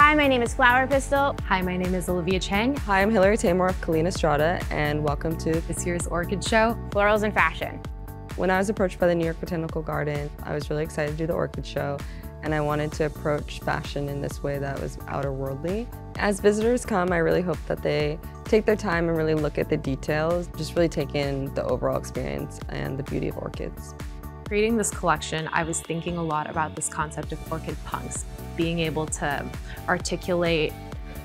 Hi, my name is Flower Pistol. Hi, my name is Olivia Cheng. Hi, I'm Taymour of Collina, Strada, and welcome to this year's Orchid show, Florals and Fashion. When I was approached by the New York Botanical Garden, I was really excited to do the Orchid show, and I wanted to approach fashion in this way that was outer-worldly. As visitors come, I really hope that they take their time and really look at the details, just really take in the overall experience and the beauty of orchids. Creating this collection, I was thinking a lot about this concept of orchid punks, being able to articulate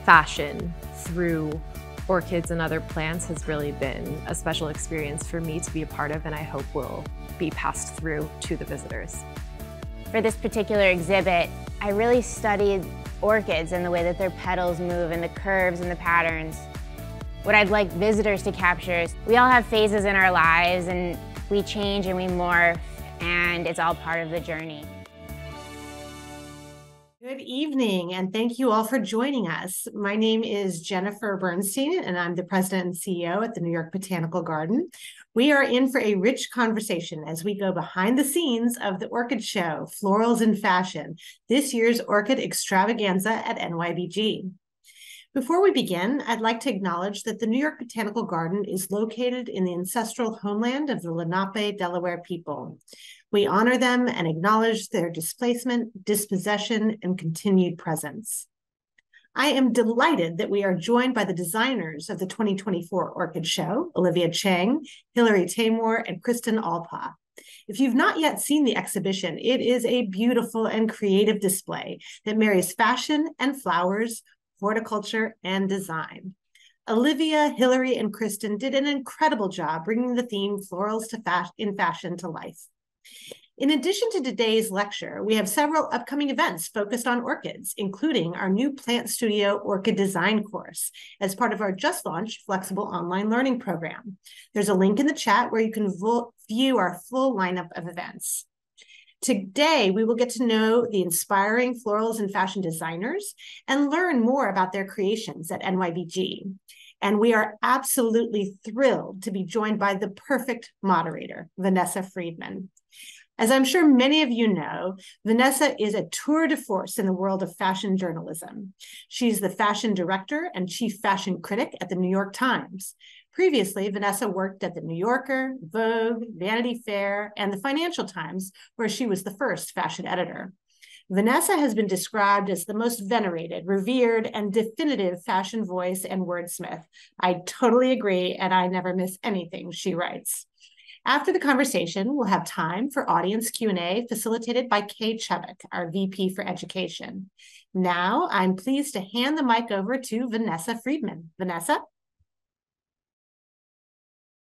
fashion through orchids and other plants has really been a special experience for me to be a part of, and I hope will be passed through to the visitors. For this particular exhibit, I really studied orchids and the way that their petals move and the curves and the patterns. What I'd like visitors to capture is we all have phases in our lives and we change and we morph, and it's all part of the journey. Good evening, and thank you all for joining us. My name is Jennifer Bernstein, and I'm the president and CEO at the New York Botanical Garden. We are in for a rich conversation as we go behind the scenes of the Orchid Show, Florals and Fashion, this year's Orchid Extravaganza at NYBG. Before we begin, I'd like to acknowledge that the New York Botanical Garden is located in the ancestral homeland of the Lenape, Delaware people. We honor them and acknowledge their displacement, dispossession, and continued presence. I am delighted that we are joined by the designers of the 2024 Orchid Show, Olivia Cheng, Taymour, and Kristen Alpaugh. If you've not yet seen the exhibition, it is a beautiful and creative display that marries fashion and flowers, horticulture, and design. Olivia, Hillary, and Kristen did an incredible job bringing the theme Florals in Fashion to life. In addition to today's lecture, we have several upcoming events focused on orchids, including our new Plant Studio Orchid Design course as part of our just launched flexible online learning program. There's a link in the chat where you can view our full lineup of events. Today, we will get to know the inspiring florals and fashion designers and learn more about their creations at NYBG. And we are absolutely thrilled to be joined by the perfect moderator, Vanessa Friedman. As I'm sure many of you know, Vanessa is a tour de force in the world of fashion journalism. She's the fashion director and chief fashion critic at the New York Times. Previously, Vanessa worked at the New Yorker, Vogue, Vanity Fair, and the Financial Times, where she was the first fashion editor. Vanessa has been described as the most venerated, revered, and definitive fashion voice and wordsmith. I totally agree, and I never miss anything she writes. After the conversation, we'll have time for audience Q&A facilitated by Kay Chubbuck, our VP for Education. Now, I'm pleased to hand the mic over to Vanessa Friedman. Vanessa?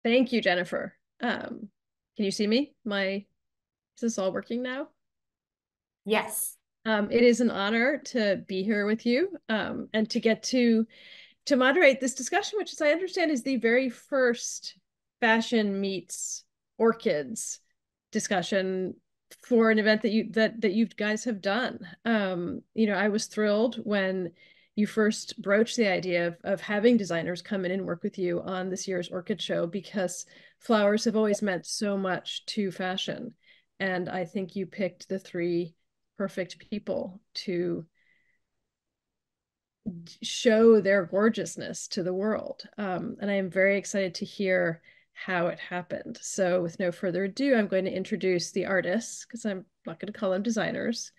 Thank you, Jennifer. Can you see me? Is this all working now? Yes. It is an honor to be here with you and to get to moderate this discussion, which, as I understand, is the very first fashion meets orchids discussion for an event that you guys have done. I was thrilled when you first broached the idea of having designers come in and work with you on this year's Orchid Show, because flowers have always meant so much to fashion. And I think you picked the three perfect people to show their gorgeousness to the world. And I am very excited to hear how it happened. So with no further ado, I'm going to introduce the artists, because I'm not going to call them designers,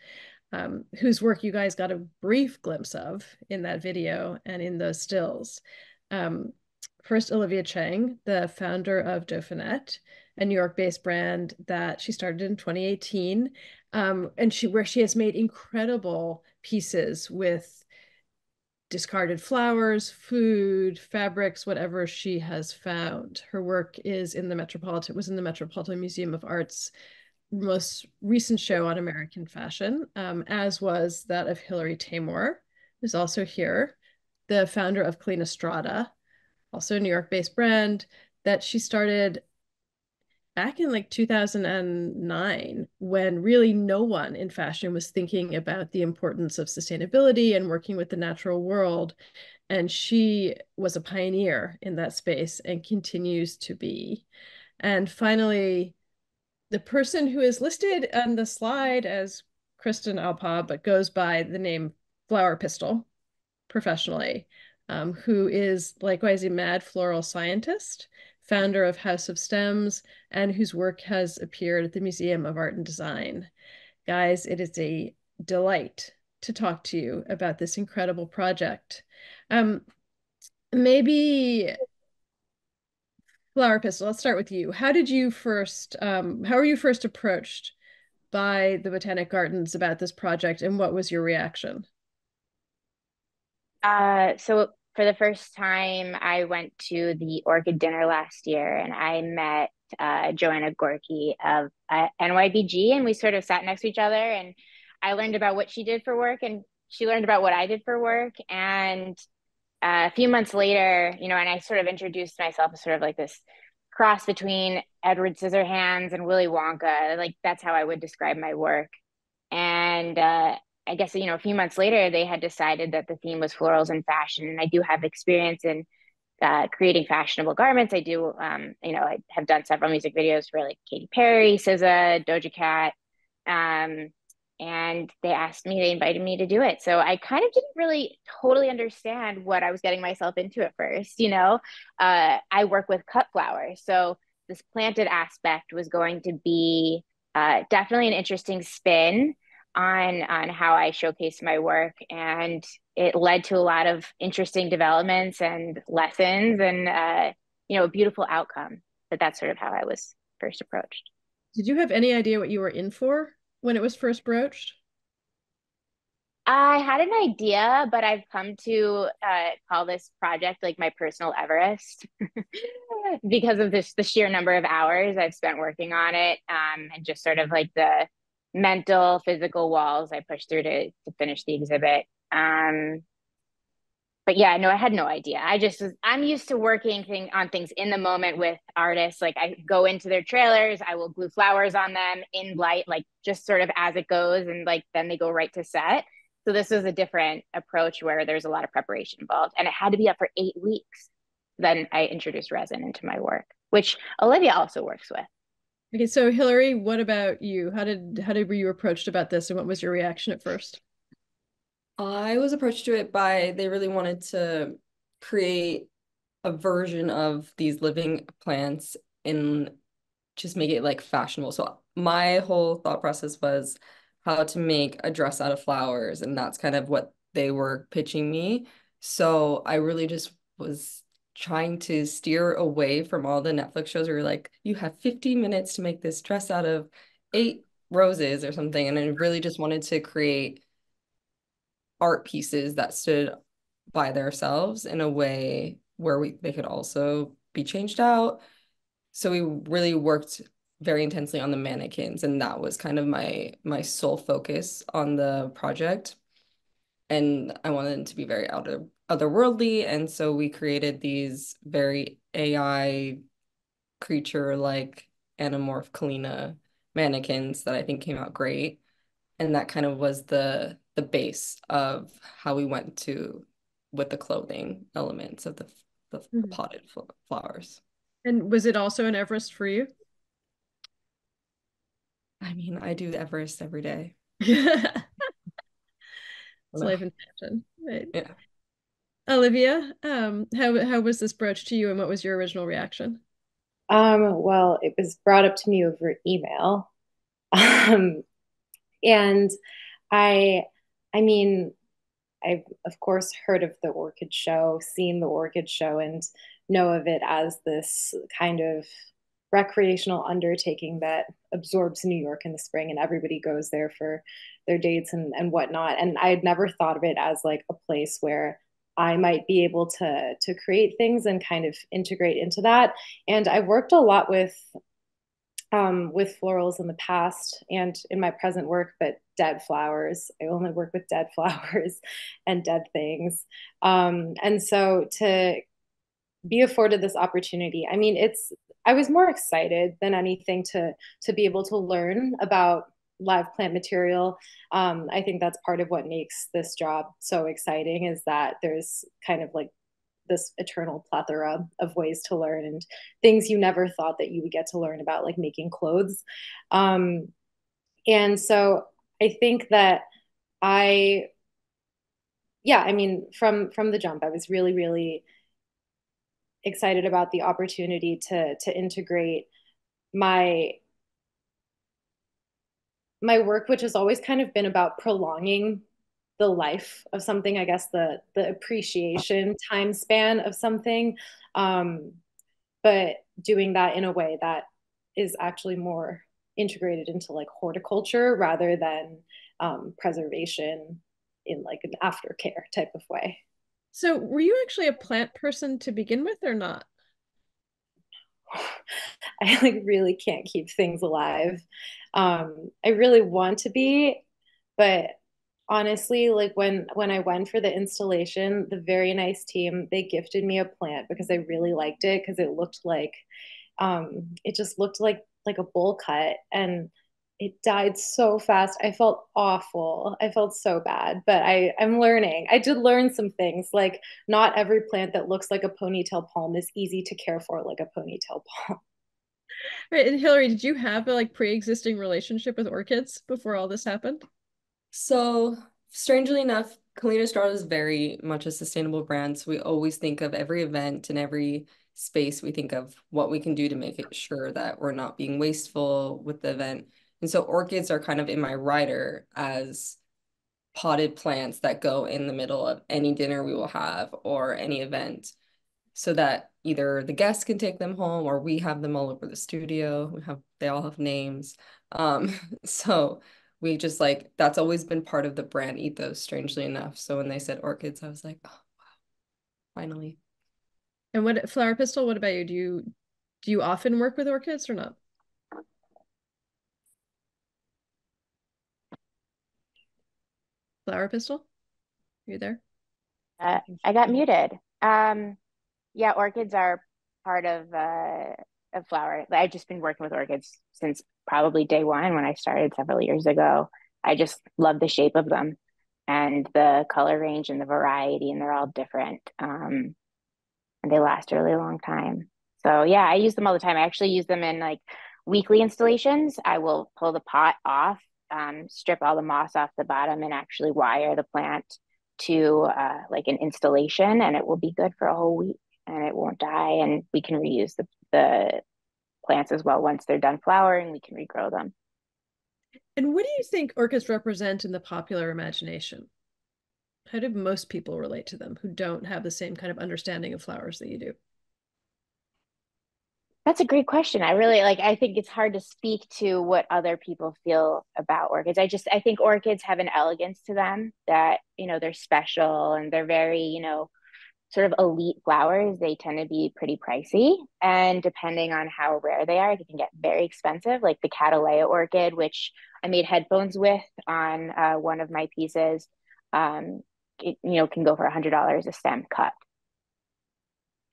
whose work you guys got a brief glimpse of in that video and in those stills. First, Olivia Cheng, the founder of Dauphinette, a New York-based brand that she started in 2018, and where she has made incredible pieces with discarded flowers, food, fabrics, whatever she has found. Her work was in the Metropolitan Museum of Art's most recent show on American fashion, as was that of Taymour, who's also here, the founder of Collina Strada, also a New York-based brand that she started back in like 2009, when really no one in fashion was thinking about the importance of sustainability and working with the natural world. And she was a pioneer in that space and continues to be. And finally, the person who is listed on the slide as Kristen Alpaugh, but goes by the name flower pistol professionally, who is likewise a mad floral scientist, founder of House of Stems, and whose work has appeared at the Museum of Art and Design. Guys, it is a delight to talk to you about this incredible project. Maybe Flower Pistol, let's start with you. How were you first approached by the Botanic Gardens about this project, and what was your reaction? So for the first time, I went to the Orchid dinner last year and I met Joanna Gorky of NYBG, and we sort of sat next to each other and I learned about what she did for work and she learned about what I did for work. And a few months later, you know, and I sort of introduced myself as sort of like this cross between Edward Scissorhands and Willy Wonka. Like that's how I would describe my work. And I guess, you know, a few months later, they had decided that the theme was florals and fashion. And I do have experience in creating fashionable garments. I do, you know, I have done several music videos for like Katy Perry, SZA, Doja Cat. Um, and they invited me to do it. So I kind of didn't really totally understand what I was getting myself into at first. You know, I work with cut flowers. So this planted aspect was going to be definitely an interesting spin on how I showcase my work, and it led to a lot of interesting developments and lessons, and you know, a beautiful outcome. But that's sort of how I was first approached. Did you have any idea what you were in for when it was first broached? I had an idea, but I've come to call this project like my personal Everest because of the sheer number of hours I've spent working on it, and just sort of like the mental, physical walls I pushed through to finish the exhibit. But yeah, no, I had no idea. I'm used to working on things in the moment with artists. Like I go into their trailers, I will glue flowers on them in light, like just sort of as it goes, and like then they go right to set. So this was a different approach where there's a lot of preparation involved, and it had to be up for 8 weeks. Then I introduced resin into my work, which Olivia also works with. Okay, so Hillary, what about you? Were you approached about this, and what was your reaction at first? I was approached to it by they really wanted to create a version of these living plants and just make it like fashionable. So my whole thought process was how to make a dress out of flowers, and that's kind of what they were pitching me. So I really just was trying to steer away from all the Netflix shows where you're like, you have 50 minutes to make this dress out of 8 roses or something. And I really just wanted to create art pieces that stood by themselves in a way where they could also be changed out. So we really worked very intensely on the mannequins, and that was kind of my sole focus on the project. And I wanted them to be very otherworldly, and so we created these very AI creature like anamorph Collina mannequins that I think came out great. And that kind of was the base of how we went to with the clothing elements of the potted flowers. And was it also an Everest for you? I mean, I do Everest every day. It's life in fashion, right? Yeah. Olivia, how was this broached to you, and what was your original reaction? Well, it was brought up to me over email. Um, and I I mean, I've of course heard of the Orchid show, seen the Orchid show, and know of it as this kind of recreational undertaking that absorbs New York in the spring, and everybody goes there for their dates and whatnot. And I had never thought of it as like a place where I might be able to create things and kind of integrate into that. And I've worked a lot with florals in the past and in my present work, but dead flowers. I only work with dead flowers and dead things. And so to be afforded this opportunity, I mean, I was more excited than anything to be able to learn about live plant material. I think that's part of what makes this job so exciting, is that there's kind of like this eternal plethora of ways to learn and things you never thought that you would get to learn about, like making clothes. And so I think that I yeah, I mean, from the jump, I was really, really excited about the opportunity to integrate my my work, which has always kind of been about prolonging the life of something, I guess the appreciation time span of something, um, but doing that in a way that is actually more integrated into like horticulture rather than preservation in like an aftercare type of way. So were you actually a plant person to begin with or not? I like really can't keep things alive. I really want to be, but honestly, like when I went for the installation, the very nice team, they gifted me a plant because I really liked it because it looked like it just looked like a bowl cut and it died so fast. I felt awful. I felt so bad, but I'm learning. I did learn some things like not every plant that looks like a ponytail palm is easy to care for like a ponytail palm. Right, and Hillary, did you have a like pre-existing relationship with orchids before all this happened? So, strangely enough, Collina Strada is very much a sustainable brand. So we always think of every event and every space, we think of what we can do to make it sure that we're not being wasteful with the event. And so orchids are kind of in my rider as potted plants that go in the middle of any dinner we will have or any event so that either the guests can take them home or we have them all over the studio. They all have names. So we just like that's always been part of the brand ethos, strangely enough. So when they said orchids, I was like, oh, finally. And what Flower Pistil, what about you? Do you often work with orchids or not? Flower Pistil? Are you there? I got muted. Yeah, orchids are part of flower. I've just been working with orchids since probably day one when I started several years ago. I just love the shape of them and the color range and the variety, and they're all different. And they last a really long time. So yeah, I use them all the time. I actually use them in like weekly installations. I will pull the pot off, strip all the moss off the bottom, and actually wire the plant to like an installation, and it will be good for a whole week, and it won't die. And we can reuse the plants as well once they're done flowering. We can regrow them. And what do you think orchids represent in the popular imagination? How do most people relate to them who don't have the same kind of understanding of flowers that you do? That's a great question. I think it's hard to speak to what other people feel about orchids. I think orchids have an elegance to them that, they're special and they're very, sort of elite flowers. They tend to be pretty pricey. And depending on how rare they are, they can get very expensive, like the Cattleya orchid, which I made headphones with on one of my pieces. It can go for $100 a stem cut.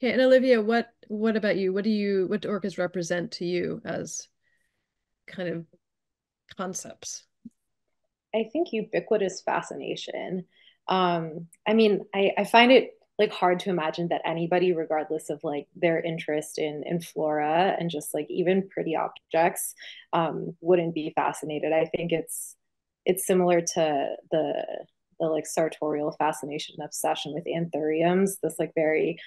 Okay, and Olivia, what about you? What do orchids represent to you as kind of concepts? I think ubiquitous fascination. I mean, I find it like hard to imagine that anybody, regardless of like their interest in flora and just like even pretty objects, wouldn't be fascinated. I think it's similar to the like sartorial fascination and obsession with anthuriums, this like very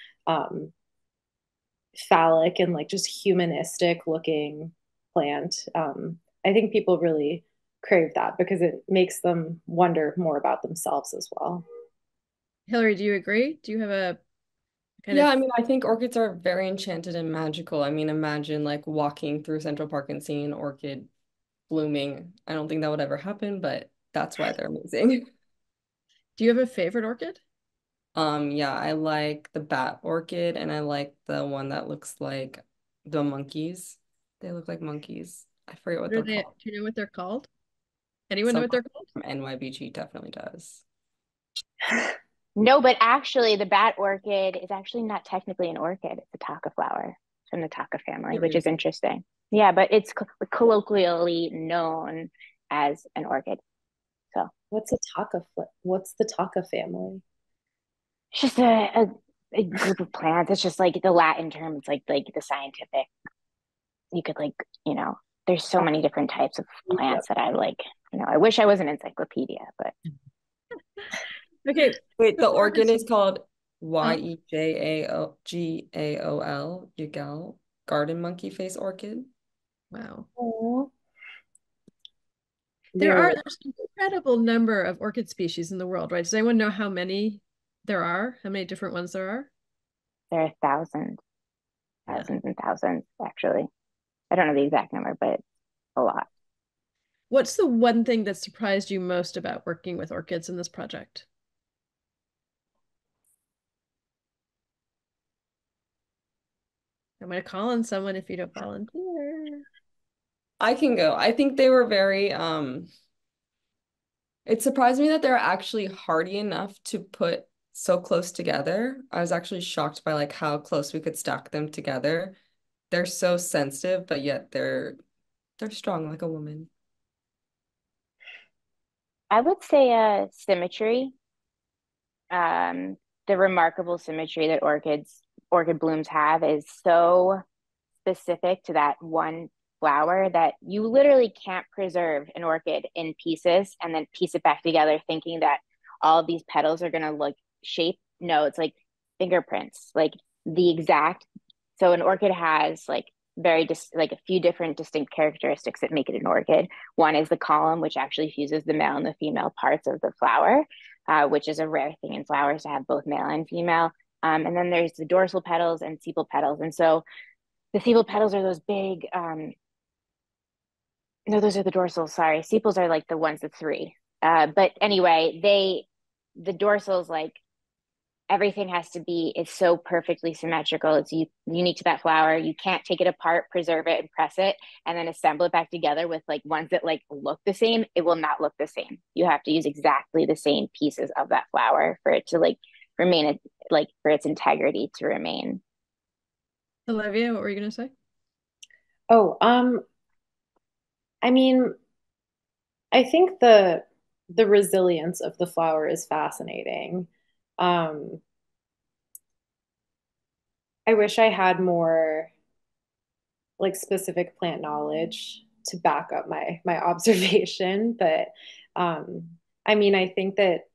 phallic and like just humanistic looking plant. I think people really crave that because it makes them wonder more about themselves as well. Hillary, do you agree? Do you have a kind Yeah, of I mean, I think orchids are very enchanted and magical. I mean, imagine like walking through Central Park and seeing an orchid blooming. I don't think that would ever happen, but that's why they're amazing. do you have a favorite orchid? Yeah, I like the bat orchid and I like the one that looks like the monkeys. They look like monkeys. I forget what What are they're they? called. Do you know what they're called? Anyone know what Someone they're called? from NYBG definitely does. No, but actually, the bat orchid is actually not technically an orchid. It's a taka flower from the taka family, which is interesting. Yeah, but it's colloquially known as an orchid. So What's the Taka family? it's just a group of plants. It's just like the Latin term. It's like the scientific. You could there's so many different types of plants that I like. I wish I was an encyclopedia, but Okay. Wait, the Before orchid this, is called YEJAOGAL, Yagal, garden monkey face orchid. wow. Oh, There's an incredible number of orchid species in the world, right? Does anyone know how many there are? How many different ones there are? There are thousands, Yeah. thousands and thousands, actually. I don't know the exact number, but it's a lot. What's the one thing that surprised you most about working with orchids in this project? I'm going to call on someone if you don't volunteer. I can go. I think they were very, it surprised me that they're actually hardy enough to put so close together. I was actually shocked by like how close we could stack them together. They're so sensitive, but yet they're strong like a woman. I would say symmetry, um, the remarkable symmetry that orchid blooms have is so specific to that one flower that you literally can't preserve an orchid in pieces and then piece it back together thinking that all of these petals are going to look shape. No, it's like fingerprints, like the exact. So an orchid has like like a few different distinct characteristics that make it an orchid. One is the column, which actually fuses the male and the female parts of the flower, which is a rare thing in flowers to have both male and female. And then there's the dorsal petals and sepal petals. And so the sepal petals are those big, no, those are the dorsals. Sorry. Sepals are like the ones with three. But anyway, the dorsals, like everything has to be, it's so perfectly symmetrical. It's unique to that flower. You can't take it apart, preserve it, and press it, and then assemble it back together with like ones that like look the same. It will not look the same. You have to use exactly the same pieces of that flower for it to like remain, like for its integrity to remain. Olivia, what were you going to say? oh, I mean, I think the resilience of the flower is fascinating. Um, I wish I had more like specific plant knowledge to back up my observation, but um, I mean, I think that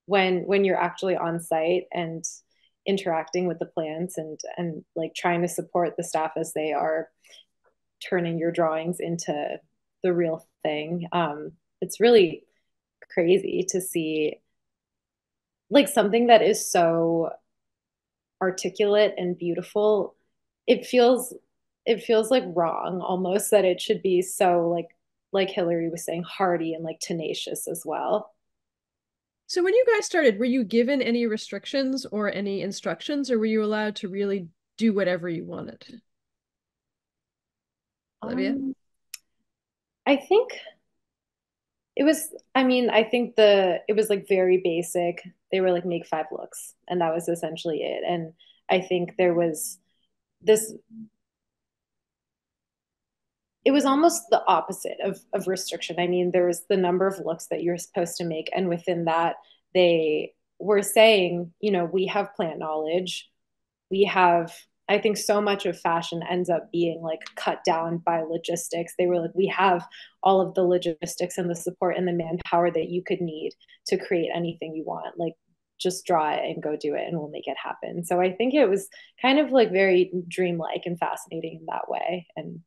when you're actually on site and interacting with the plants and like trying to support the staff as they are turning your drawings into the real thing, it's really crazy to see like something that is so articulate and beautiful. It feels it feels like wrong almost that it should be so like Hillary was saying, hardy and like tenacious as well. So when you guys started, were you given any restrictions or any instructions, or were you allowed to really do whatever you wanted? Olivia? um I think it was, I mean, I think it was like very basic. They were like make 5 looks and that was essentially it. And I think there was this, it was almost the opposite of restriction. I mean, there was the number of looks that you're supposed to make, and within that, they were saying, we have plant knowledge. We have, I think so much of fashion ends up being like cut down by logistics. They were like, we have all of the logistics and the support and the manpower that you could need to create anything you want. Like, just draw it and go do it and we'll make it happen. So I think it was kind of like very dreamlike and fascinating in that way. And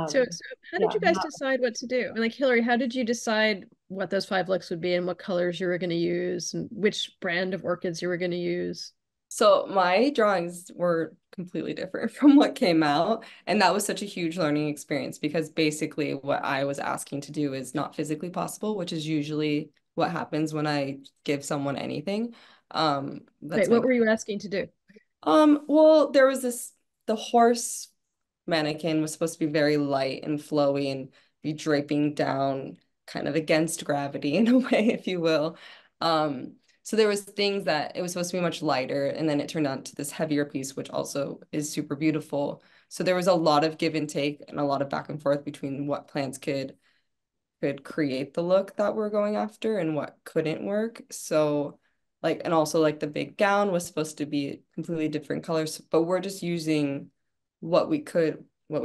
So how did yeah, you guys decide what to do? And like Hillary, how did you decide what those 5 looks would be and what colors you were going to use and which brand of orchids you were going to use? So my drawings were completely different from what came out. And that was such a huge learning experience because basically what I was asking to do is not physically possible, which is usually what happens when I give someone anything. That's Wait, my what were you asking to do? well, there was the horse mannequin was supposed to be very light and flowy and be draping down kind of against gravity in a way, if you will. So there was things that it was supposed to be much lighter, and then it turned out to this heavier piece, which also is super beautiful. So there was a lot of give and take and a lot of back and forth between what plants could create the look that we're going after and what couldn't work. So like, and also like the big gown was supposed to be completely different colors, but we're just using what we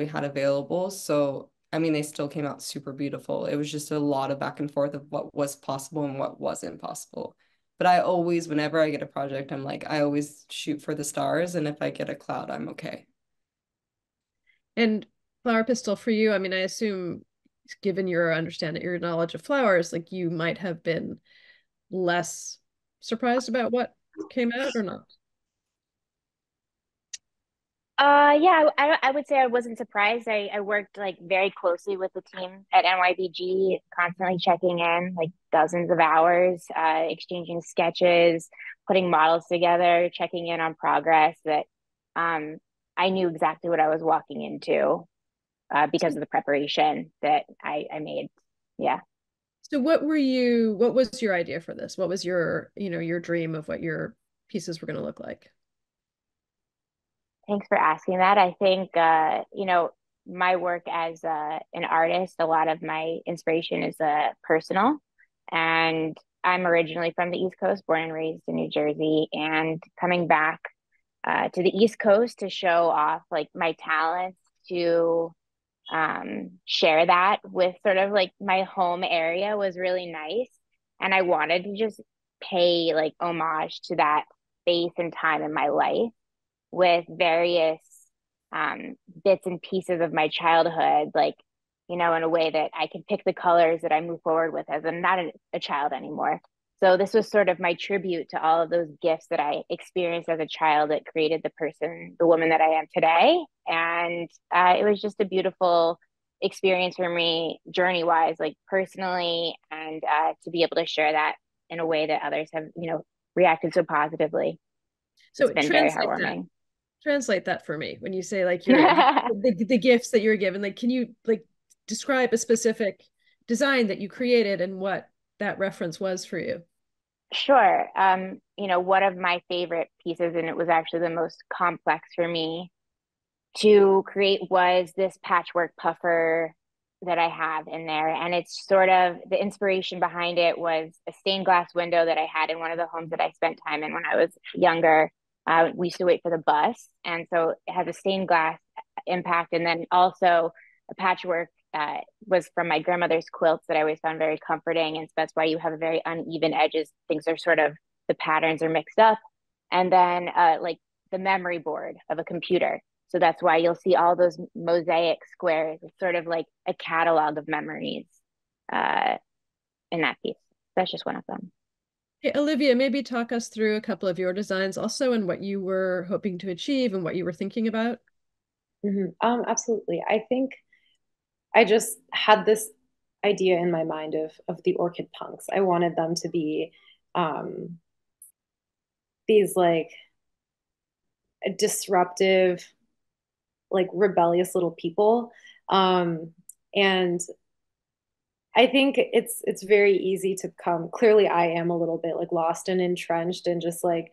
had available. So I mean, they still came out super beautiful. It was just a lot of back and forth of what was possible and what wasn't possible. But I always, whenever I get a project, I'm like, I always shoot for the stars. And if I get a cloud, I'm okay. And flower pistil for you, I mean, I assume, given your understanding, your knowledge of flowers, like you might have been less surprised about what came out or not? Yeah, I would say I wasn't surprised. I worked like very closely with the team at NYBG, constantly checking in, like dozens of hours, exchanging sketches, putting models together, checking in on progress. That um, I knew exactly what I was walking into because of the preparation that I made. Yeah. So what was your idea for this? What was your, your dream of what your pieces were going to look like? Thanks for asking that. I think, my work as an artist, a lot of my inspiration is personal. And I'm originally from the East Coast, born and raised in New Jersey, and coming back to the East Coast to show off like my talents to share that with sort of like my home area was really nice. And I wanted to just pay like homage to that space and time in my life with various bits and pieces of my childhood, like, in a way that I can pick the colors that I move forward with as I'm not a child anymore. So this was sort of my tribute to all of those gifts that I experienced as a child that created the woman that I am today. And it was just a beautiful experience for me, journey wise, like personally, and to be able to share that in a way that others have, reacted so positively. So It's been very heartwarming. Translate that for me when you say like your the gifts that you're given. Like, can you like describe a specific design that you created and what that reference was for you? Sure. One of my favorite pieces, and it was actually the most complex for me to create, was this patchwork puffer that I have in there. And it's sort of the inspiration behind it was a stained glass window that I had in one of the homes that I spent time in when I was younger. We used to wait for the bus. And so it has a stained glass impact. And then also a patchwork was from my grandmother's quilts that I always found very comforting. And so that's why you have a very uneven edges. Things are sort of, the patterns are mixed up. And then like the memory board of a computer. So that's why you'll see all those mosaic squares. It's sort of like a catalog of memories uh, in that piece. That's just one of them. Hey, Olivia, maybe talk us through a couple of your designs also and what you were hoping to achieve and what you were thinking about. Absolutely. I think I just had this idea in my mind of the orchid punks. I wanted them to be these like disruptive, like rebellious little people. And I think it's very easy to come. Clearly, I am a little bit like lost and entrenched and just like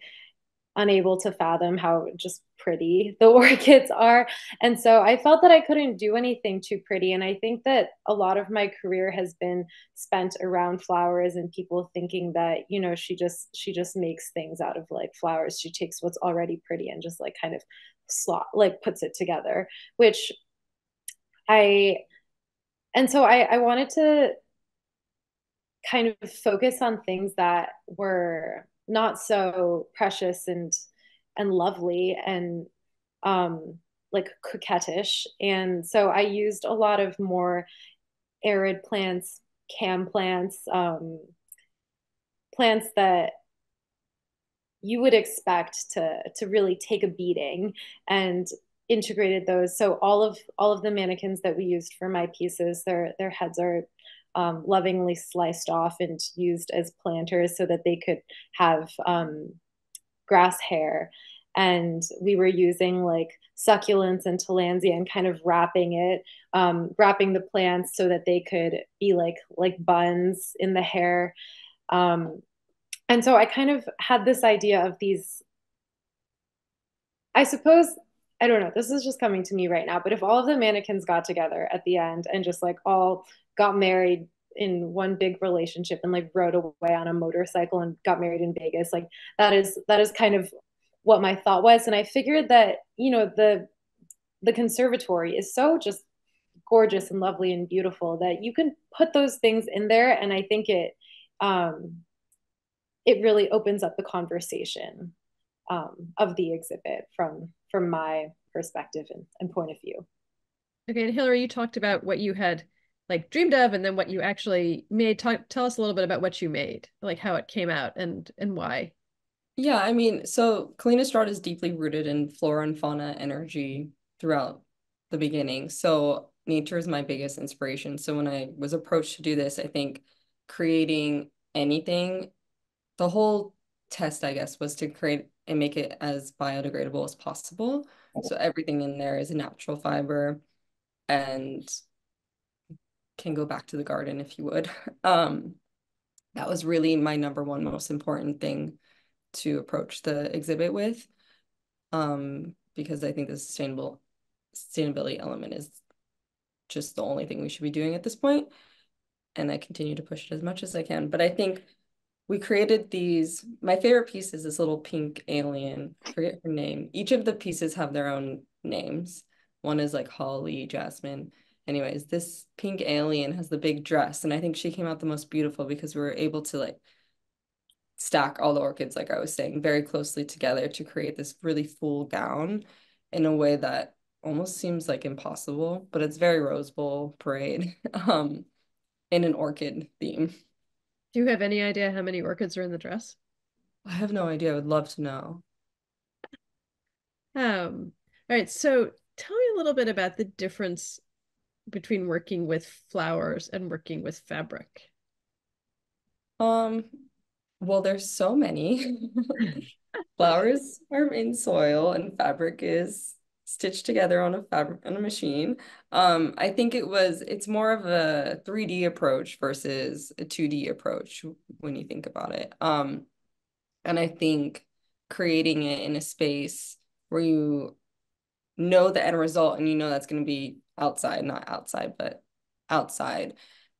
unable to fathom how just pretty the orchids are. And so I felt that I couldn't do anything too pretty. And I think that a lot of my career has been spent around flowers and people thinking that, she just makes things out of like flowers. She takes what's already pretty and just like kind of like puts it together, which I and so I wanted to kind of focus on things that were not so precious and lovely and like coquettish. And so I used a lot of more arid plants, cam plants, plants that you would expect to really take a beating, and integrated those. So all of the mannequins that we used for my pieces, their heads are lovingly sliced off and used as planters so that they could have grass hair. And we were using like succulents and tillandsia and kind of wrapping the plants so that they could be like buns in the hair. And so I kind of had this idea of these, I suppose, I don't know, this is just coming to me right now, but if all of the mannequins got together at the end and just like all got married in one big relationship and like rode away on a motorcycle and got married in Vegas, like that is kind of what my thought was. And I figured that, the conservatory is so just gorgeous and lovely and beautiful, that you can put those things in there. And I think it really opens up the conversation of the exhibit from my perspective and point of view. Okay, and Hillary, you talked about what you had like dreamed of and then what you actually made. Tell us a little bit about what you made, like how it came out and why. Yeah, I mean, so Collina Strada is deeply rooted in flora and fauna energy throughout the beginning. So nature is my biggest inspiration. So when I was approached to do this, I think creating anything, the whole test, I guess, was to create and make it as biodegradable as possible. So everything in there is a natural fiber and can go back to the garden if you would. That was really my number one most important thing to approach the exhibit with, because I think the sustainability element is just the only thing we should be doing at this point, and I continue to push it as much as I can. But I think we created these, my favorite piece is this little pink alien, I forget her name. Each of the pieces have their own names. One is like Holly, Jasmine. Anyways, this pink alien has the big dress, and I think she came out the most beautiful because we were able to like stack all the orchids, like I was saying, very closely together to create this really full gown in a way that almost seems like impossible, but it's very Rose Bowl parade in an orchid theme. Do you have any idea how many orchids are in the dress? I have no idea. I would love to know. All right, so tell me a little bit about the difference between working with flowers and working with fabric. Well, there's so many. Flowers are in soil and fabric is stitched together on a machine. I think it's more of a 3D approach versus a 2D approach when you think about it. And I think creating it in a space where you know the end result and you know that's going to be outside, not outside, but outside,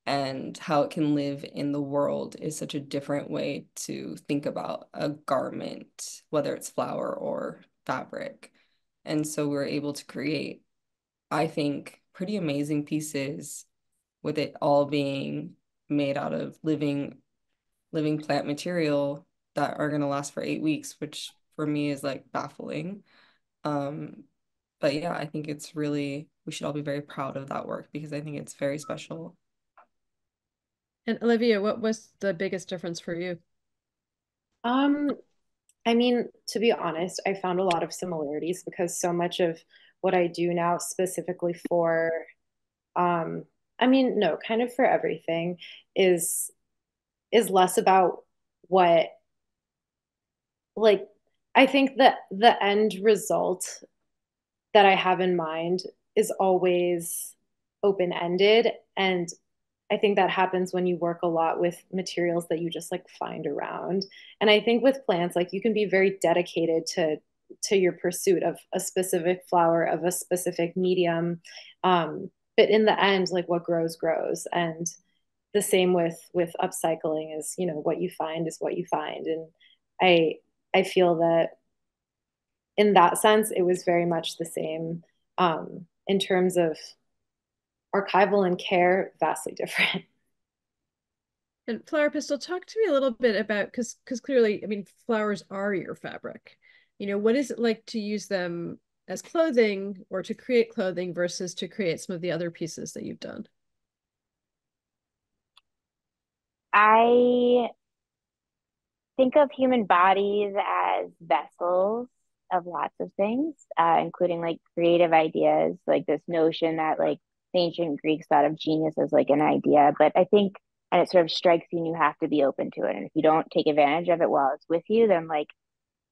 and how it can live in the world is such a different way to think about a garment, whether it's flower or fabric. And so we're able to create, I think, pretty amazing pieces with it all being made out of living plant material that are going to last for 8 weeks, which for me is like baffling. But yeah, I think it's really, we should all be very proud of that work because I think it's very special. And Olivia, what was the biggest difference for you? I mean, to be honest, I found a lot of similarities because so much of what I do now specifically for, I mean, no, kind of for everything is less about what, like, I think that the end result that I have in mind is always open-ended. And I think that happens when you work a lot with materials that you just like find around. And I think with plants, like you can be very dedicated to your pursuit of a specific flower of a specific medium. But in the end, like what grows grows. And the same with upcycling is, you know, what you find is what you find. And I feel that in that sense, it was very much the same. In terms of archival and care, vastly different. And Flower Pistol, talk to me a little bit about, because clearly, I mean, flowers are your fabric. You know, what is it like to use them as clothing or to create clothing versus to create some of the other pieces that you've done? I think of human bodies as vessels of lots of things, including like creative ideas, like this notion that like the ancient Greeks thought of genius as like an idea. But I think, and it sort of strikes you and you have to be open to it. And if you don't take advantage of it while it's with you, then like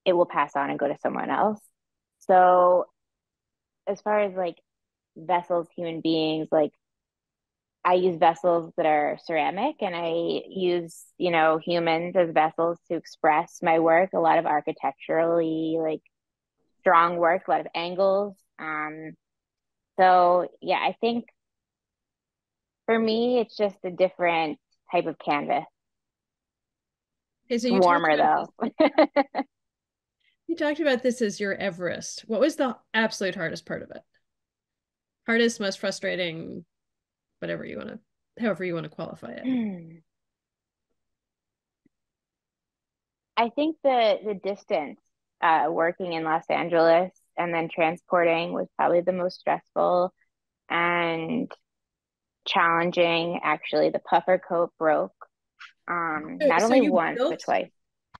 it will pass on and go to someone else. So as far as like vessels, human beings, like I use vessels that are ceramic and I use, you know, humans as vessels to express my work, a lot of architecturally like strong work, a lot of angles. So yeah, I think for me, it's just a different type of canvas. Okay, so Warmer though. You talked about this as your Everest. What was the absolute hardest part of it? Hardest, most frustrating, whatever you want to, however you want to qualify it. I think the distance, working in Los Angeles and then transporting was probably the most stressful and challenging. Actually, the puffer coat broke, not So only once, but twice.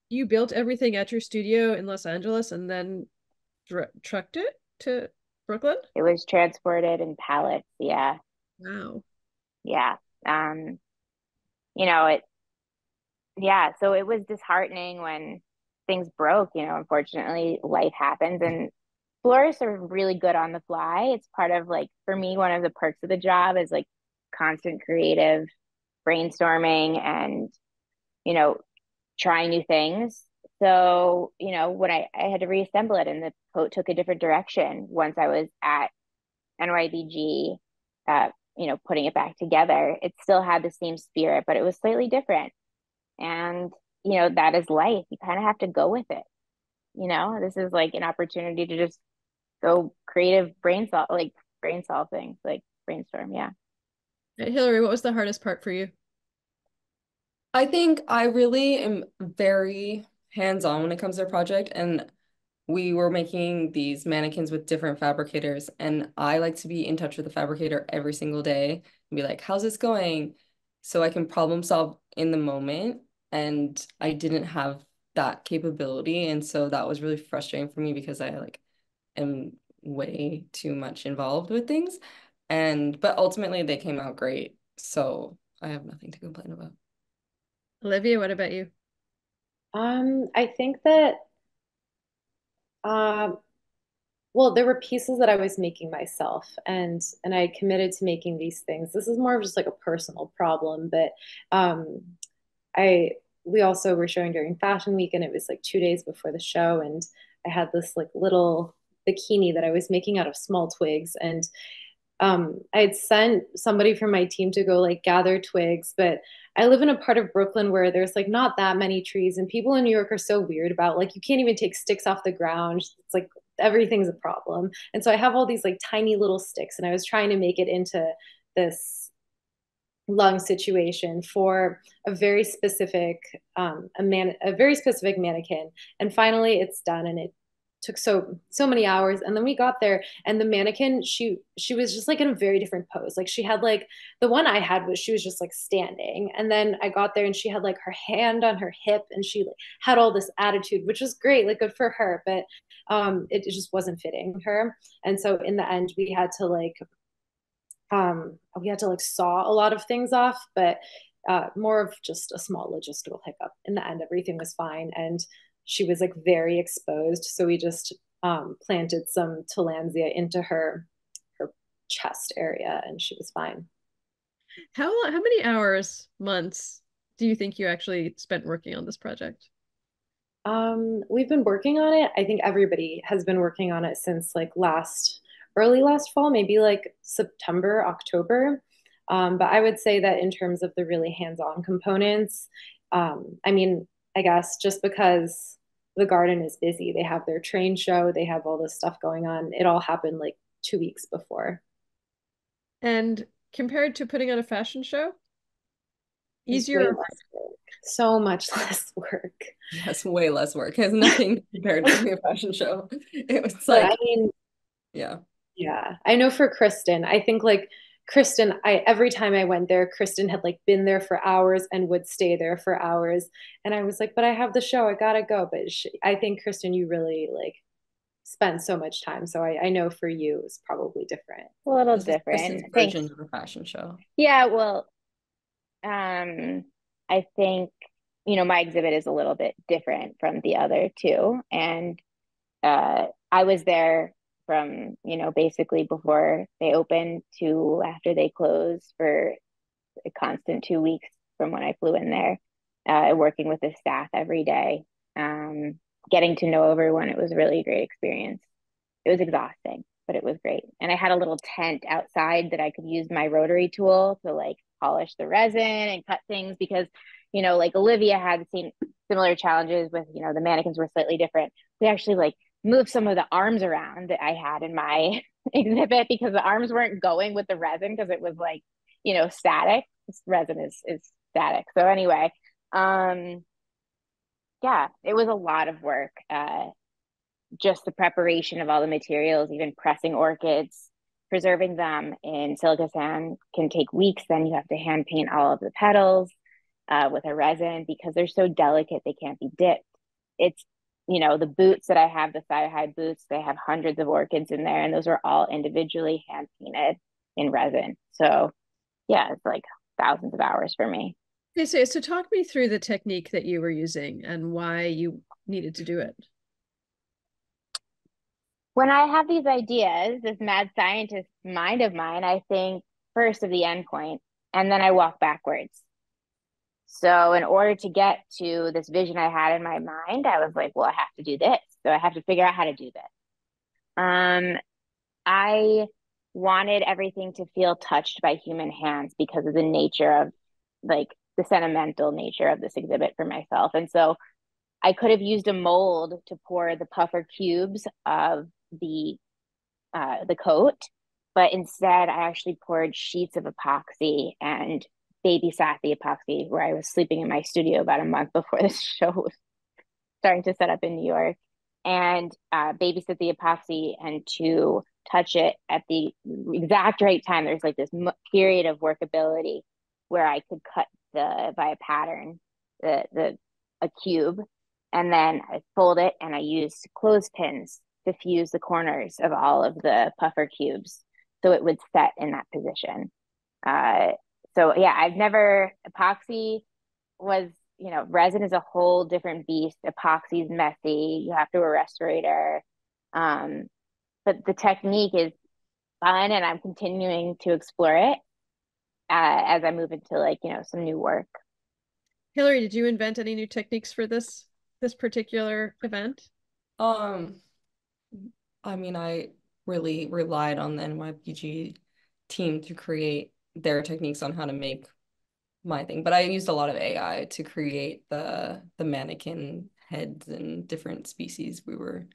you built everything at your studio in Los Angeles and then trucked it to Brooklyn? It was transported in pallets. Yeah. Wow. Yeah. You know, yeah, so it was disheartening when things broke. Unfortunately, life happens, and florists are really good on the fly. It's part of, like, for me, one of the perks of the job is like constant creative brainstorming and, you know, trying new things. So, when I had to reassemble it, and the coat took a different direction once I was at NYBG, putting it back together. It still had the same spirit, but it was slightly different. And, that is life. You kind of have to go with it. This is like an opportunity to just go creative brain solve things, like brainstorm. Yeah. Hillary, what was the hardest part for you? I think I really am very hands-on when it comes to a project, and we were making these mannequins with different fabricators, and I like to be in touch with the fabricator every single day and be like, how's this going? So I can problem solve in the moment, and I didn't have that capability, and so that was really frustrating for me because I like am way too much involved with things, but ultimately they came out great, so I have nothing to complain about. Olivia, what about you? I think that um well, there were pieces that I was making myself, and I committed to making these things. This is more of just like a personal problem, but um I we also were showing during Fashion Week, and it was like 2 days before the show, and I had this like little bikini that I was making out of small twigs, and I had sent somebody from my team to go like gather twigs, but I live in a part of Brooklyn where there's like not that many trees, and people in New York are so weird about like you can't even take sticks off the ground. It's like everything's a problem. And so I have all these like tiny little sticks, and I was trying to make it into this lung situation for a very specific a very specific mannequin. And finally it's done, and it took so many hours. And then we got there, and the mannequin, she was just like in a very different pose. Like she had like the one I had was she was just like standing, and then I got there and she had like her hand on her hip, and she like had all this attitude, which was great, like good for her, but it just wasn't fitting her. And so in the end we had to like saw a lot of things off, but more of just a small logistical hiccup. In the end, everything was fine, and she was like very exposed, so we just planted some tillandsia into her chest area, and she was fine. How many hours, months do you think you actually spent working on this project? We've been working on it. I think everybody has been working on it since like early last fall, maybe like September, October. But I would say that in terms of the really hands-on components, I mean, I guess just because the garden is busy, they have their train show, they have all this stuff going on. It all happened like 2 weeks before. And compared to putting on a fashion show, It's way easier. less work. So much less work. Yes, way less work. It has nothing compared to a fashion show. It was But like, I mean, yeah. yeah, I know for Kristen, I think like Kristen, I every time I went there, Kristen had like been there for hours and would stay there for hours. And I was like, but I have the show, I gotta go. But I think Kristen, you really like spent so much time. So I know for you it's probably different. A little This is Kristen's different. Thanks. version of a fashion show. Yeah, well, I think, my exhibit is a little bit different from the other two. And I was there from, basically before they opened to after they closed for a constant 2 weeks from when I flew in there, working with the staff every day, getting to know everyone. It was really a great experience. It was exhausting, but it was great. And I had a little tent outside that I could use my rotary tool to like polish the resin and cut things because, like Olivia had the same similar challenges with, the mannequins were slightly different. We actually like move some of the arms around that I had in my exhibit because the arms weren't going with the resin because it was like, static. This resin is static. So anyway, yeah, it was a lot of work. Just the preparation of all the materials, even pressing orchids, preserving them in silica sand can take weeks. Then you have to hand paint all of the petals with a resin because they're so delicate, they can't be dipped. It's, the boots that I have, the thigh-high boots, they have hundreds of orchids in there, and those are all individually hand painted in resin. So yeah, it's like thousands of hours for me. Okay, so talk me through the technique that you were using and why you needed to do it. When I have these ideas, this mad scientist mind of mine, I think first of the end point, and then I walk backwards. So in order to get to this vision I had in my mind, I was like, well, I have to do this. So I have to figure out how to do this. I wanted everything to feel touched by human hands because of the nature of like the sentimental nature of this exhibit for myself. And so I could have used a mold to pour the puffer cubes of the coat, but instead I actually poured sheets of epoxy and babysat the epoxy where I was sleeping in my studio about a month before this show was starting to set up in New York, and babysit the epoxy and to touch it at the exact right time. There's like this period of workability where I could cut by a pattern a cube, and then I fold it and I used clothespins to fuse the corners of all of the puffer cubes so it would set in that position. So yeah, epoxy was, resin is a whole different beast. Epoxy is messy. You have to a respirator. But the technique is fun and I'm continuing to explore it as I move into some new work. Hillary, did you invent any new techniques for this particular event? I mean, I really relied on the NYBG team to create their techniques on how to make my thing, but I used a lot of AI to create the mannequin heads and different species we were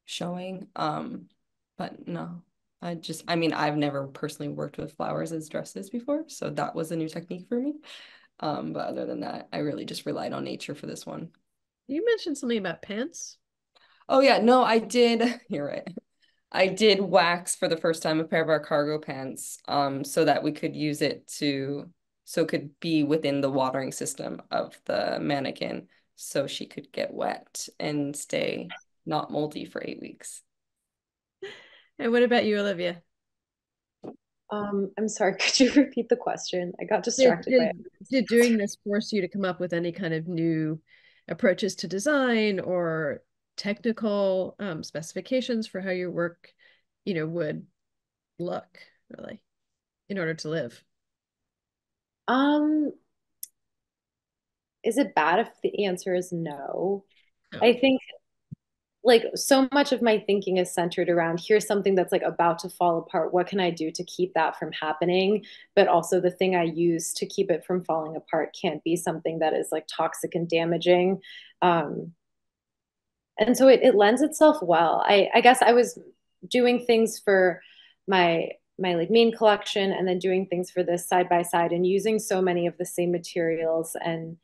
showing. But no, I've never personally worked with flowers as dresses before, so that was a new technique for me. But other than that, I really just relied on nature for this one. You mentioned something about pants. Oh yeah, no, I did. You're right. I did wax for the first time a pair of our cargo pants, so that we could use it so it could be within the watering system of the mannequin, so she could get wet and stay not moldy for 8 weeks. And what about you, Olivia? I'm sorry, could you repeat the question? I got distracted by it. Did doing this force you to come up with any kind of new approaches to design or technical specifications for how your work, would look really in order to live? Is it bad if the answer is no? No. I think so much of my thinking is centered around here's something that's like about to fall apart. What can I do to keep that from happening? But also the thing I use to keep it from falling apart can't be something that is like toxic and damaging. And so it lends itself well. I guess I was doing things for my like main collection and then doing things for this side by side and using so many of the same materials, and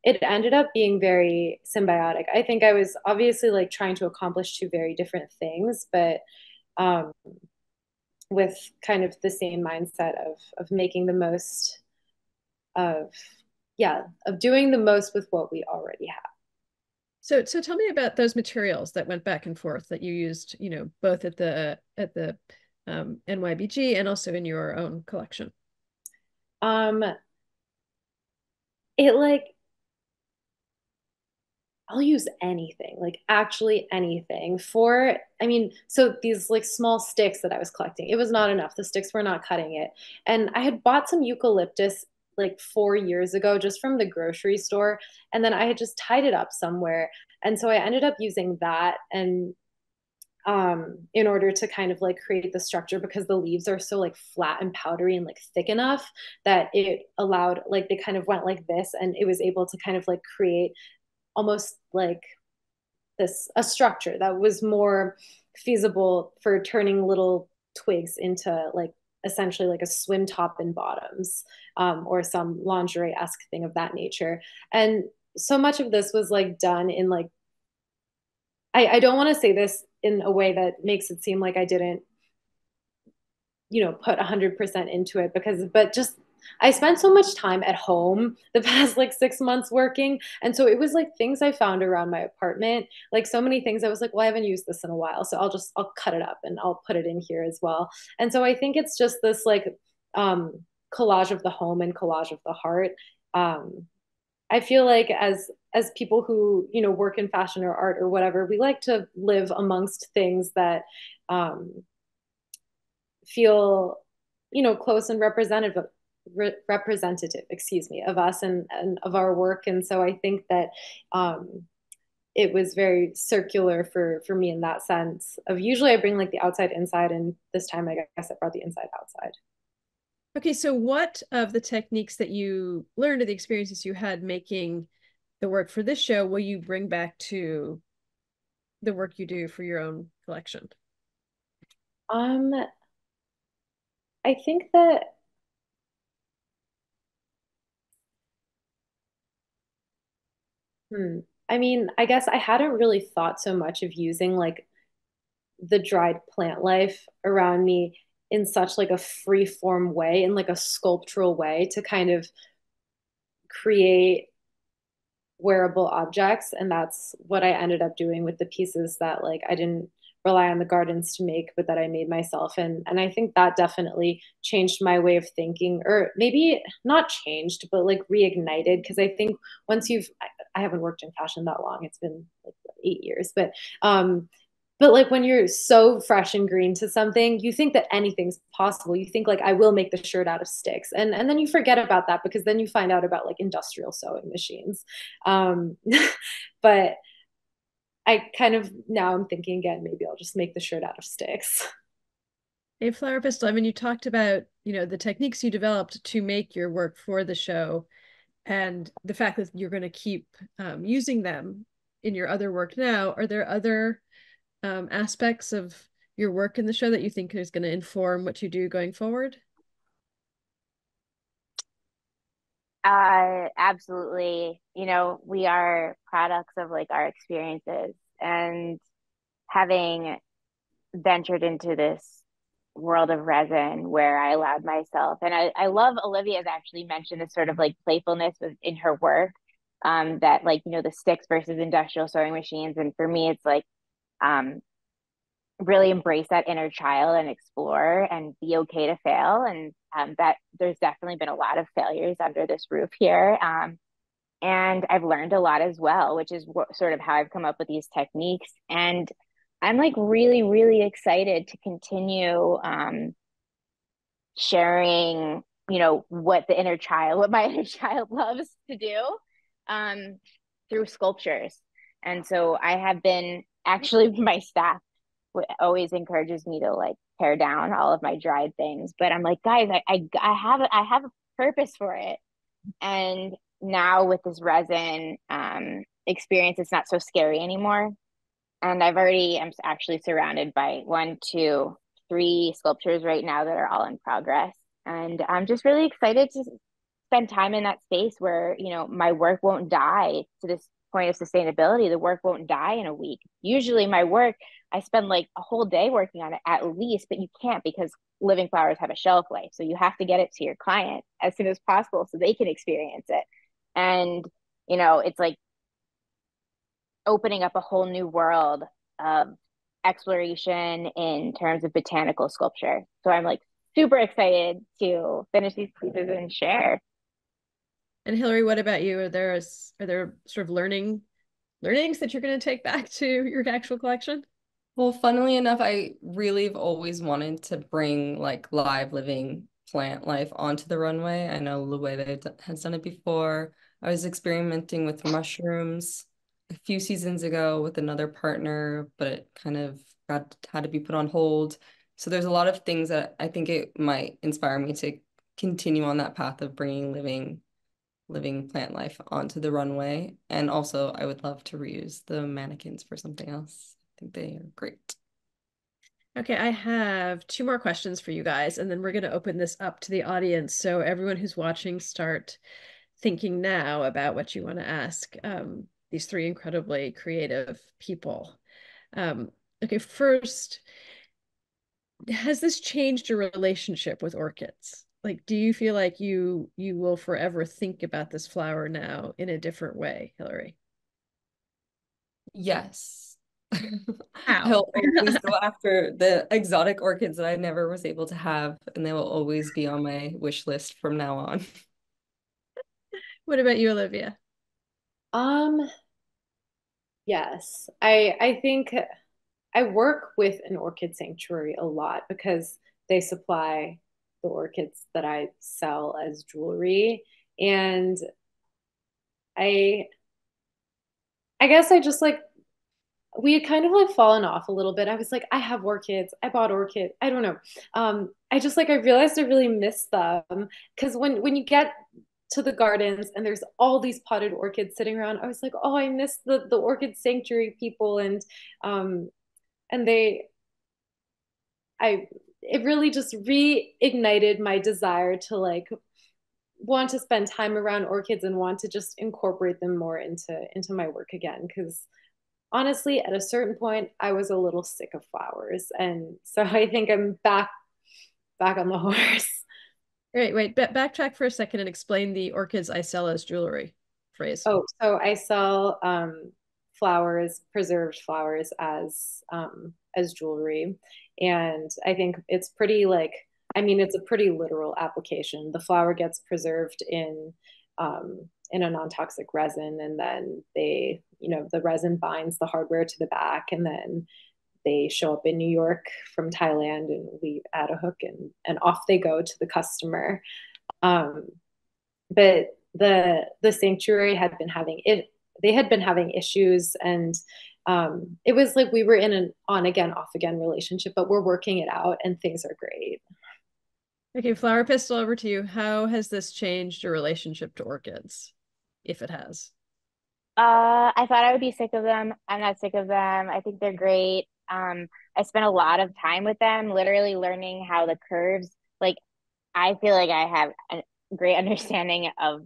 it ended up being very symbiotic. I think I was obviously like trying to accomplish two very different things, but with kind of the same mindset of making the most of doing the most with what we already have. So tell me about those materials that went back and forth that you used, both at the NYBG and also in your own collection. I'll use anything, like actually anything so these like small sticks that I was collecting, it was not enough. The sticks were not cutting it. And I had bought some eucalyptus like 4 years ago just from the grocery store. And then I had just tied it up somewhere. And so I ended up using that and in order to kind of like create the structure, because the leaves are so like flat and powdery and like thick enough that it allowed, like they kind of went like this, and it was able to kind of like create almost like a structure that was more feasible for turning little twigs into like essentially like a swim top and bottoms, or some lingerie-esque thing of that nature. And so much of this was like done in like, I don't want to say this in a way that makes it seem like I didn't, put 100% into it, but just I spent so much time at home the past like 6 months working. And so it was like things I found around my apartment, like so many things I was like, well, I haven't used this in a while. So I'll cut it up and I'll put it in here as well. And so I think it's just this like collage of the home and collage of the heart. I feel like as people who, work in fashion or art or whatever, we like to live amongst things that feel, close and representative, of us and of our work. And so I think that it was very circular for me in that sense of usually I bring like the outside inside, and this time I guess I brought the inside outside. Okay, so what of the techniques that you learned or the experiences you had making the work for this show will you bring back to the work you do for your own collection? I think that I mean, I guess I hadn't really thought so much of using like the dried plant life around me in such like a free form way, in like a sculptural way to kind of create wearable objects. And that's what I ended up doing with the pieces that like I didn't rely on the gardens to make, but that I made myself. And I think that definitely changed my way of thinking, or maybe not changed, but like reignited. Because I think once I haven't worked in fashion that long. It's been like 8 years, but like when you're so fresh and green to something, you think that anything's possible. You think like I will make the shirt out of sticks, and then you forget about that because then you find out about like industrial sewing machines. But I kind of now I'm thinking again, maybe I'll just make the shirt out of sticks. Hey, Flower Pistol, I mean, you talked about, the techniques you developed to make your work for the show and the fact that you're going to keep using them in your other work now. Are there other aspects of your work in the show that you think is going to inform what you do going forward? Absolutely. We are products of like our experiences, and having ventured into this world of resin where I allowed myself, and I love Olivia's actually mentioned this sort of like playfulness in her work, that like, the sticks versus industrial sewing machines. And for me, it's like, really embrace that inner child and explore and be okay to fail. And that there's definitely been a lot of failures under this roof here. And I've learned a lot as well, which is sort of how I've come up with these techniques. And I'm like really, really excited to continue sharing, what my inner child loves to do through sculptures. And so I have been actually, my staff always encourages me to like tear down all of my dried things, but I'm like, guys, I have a purpose for it. And now with this resin experience, it's not so scary anymore. And I'm actually surrounded by 1, 2, 3 sculptures right now that are all in progress. And I'm just really excited to spend time in that space where, my work won't die. To this point of sustainability, the work won't die in a week. Usually my work, I spend like a whole day working on it at least, but you can't because living flowers have a shelf life. So you have to get it to your client as soon as possible so they can experience it. And, it's like opening up a whole new world of exploration in terms of botanical sculpture. So I'm like super excited to finish these pieces and share. And Hillary, what about you? Are there sort of learnings that you're going to take back to your actual collection? Well, funnily enough, I really have always wanted to bring like live living plant life onto the runway. I know Luede has done it before. I was experimenting with mushrooms a few seasons ago with another partner, but it kind of had to be put on hold. So there's a lot of things that I think it might inspire me to continue on that path of bringing living living plant life onto the runway. And also, I would love to reuse the mannequins for something else. I think they are great. Okay, I have 2 more questions for you guys, and then we're going to open this up to the audience. So everyone who's watching, start thinking now about what you want to ask these 3 incredibly creative people. Okay, first, has this changed your relationship with orchids? Like, do you feel like you will forever think about this flower now in a different way, Hillary? Yes. How? I'll always go after the exotic orchids that I never was able to have, and they will always be on my wish list from now on. What about you, Olivia? Yes. I think I work with an orchid sanctuary a lot because they supply the orchids that I sell as jewelry. And I I guess I just like we had kind of like fallen off a little bit. I was like, I have orchids. I bought orchid. I don't know. I just like I realized I really miss them because when you get to the gardens and there's all these potted orchids sitting around, I was like, oh, I miss the orchid sanctuary people um and they I it really just reignited my desire to like want to spend time around orchids and want to just incorporate them more into my work again because honestly, at a certain point, I was a little sick of flowers, and so I think I'm back on the horse. Wait, backtrack for a second and explain the orchids I sell as jewelry phrase. Oh, so I sell flowers, preserved flowers as jewelry, and I think it's pretty like I mean it's a pretty literal application. The flower gets preserved in a non-toxic resin, and then the resin binds the hardware to the back, and then they show up in New York from Thailand, and we add a hook, and off they go to the customer. Um, but the sanctuary had been having it. They had been having issues, and it was like we were in an on again, off again relationship, but we're working it out, and things are great. Okay, Flower Pistol, over to you. How has this changed your relationship to orchids, if it has? I thought I would be sick of them. I'm not sick of them. I think they're great. I spent a lot of time with them, literally learning how the curves, like, I feel like I have a great understanding of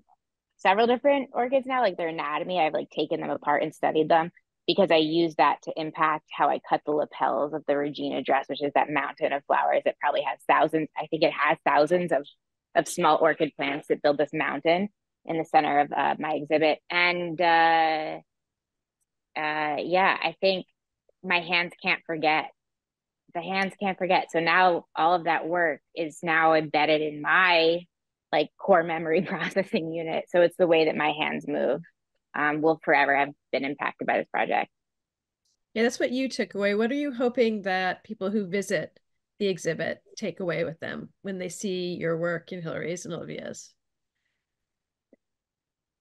several different orchids now, like their anatomy. I've like taken them apart and studied them because I use that to impact how I cut the lapels of the Regina dress, which is that mountain of flowers. It probably has thousands. I think it has thousands of small orchid plants that build this mountain in the center of my exhibit. And yeah, I think my hands can't forget. The hands can't forget. So now all of that work is now embedded in my like core memory processing unit. So it's the way that my hands move. Will forever have been impacted by this project. Yeah, that's what you took away. What are you hoping that people who visit the exhibit take away with them when they see your work in Hillary's and Olivia's?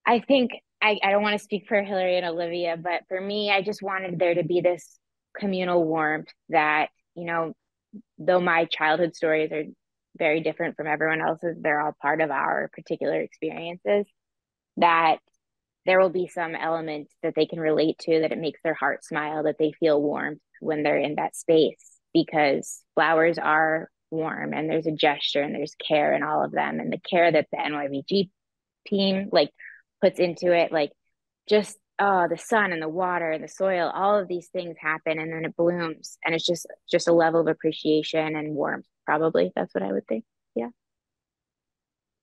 I think I don't want to speak for Hillary and Olivia, but for me, I just wanted there to be this communal warmth that, though my childhood stories are very different from everyone else's, they're all part of our particular experiences, that there will be some element that they can relate to, that it makes their heart smile, that they feel warmth when they're in that space, because flowers are warm and there's a gesture and there's care in all of them. And the care that the NYBG team like puts into it, like just the sun and the water and the soil, all of these things happen and then it blooms, and it's just a level of appreciation and warmth. Probably that's what I would think. Yeah.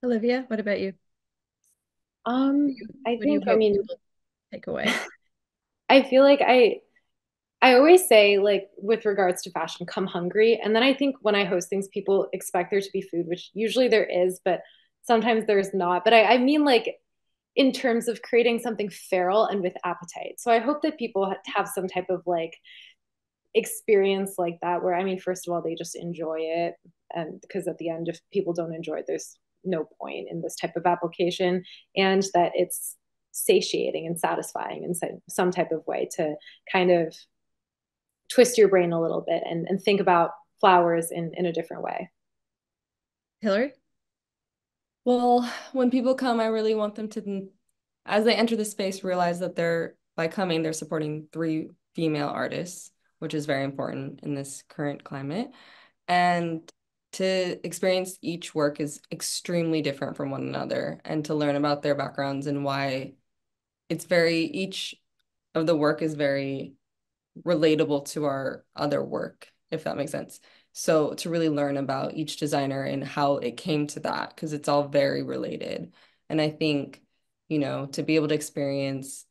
Olivia, what about you? I What do you think I hope mean people take away? I feel like I always say, like, with regards to fashion, come hungry. And then I think when I host things, people expect there to be food, which usually there is, but sometimes there's not. But I mean, like, in terms of creating something feral and with appetite. So I hope that people have some type of like experience like that, where, I mean, first of all, they just enjoy it. And because at the end, if people don't enjoy it, there's no point in this type of application, and that it's satiating and satisfying in some type of way to kind of twist your brain a little bit and think about flowers in a different way. Hillary? Well, when people come, I really want them to, as they enter the space, realize that by coming, they're supporting three female artists, which is very important in this current climate. And to experience each work is extremely different from one another, and to learn about their backgrounds and why each of the work is very relatable to our other work, if that makes sense. So to really learn about each designer and how it came to that, because it's all very related. And I think, to be able to experience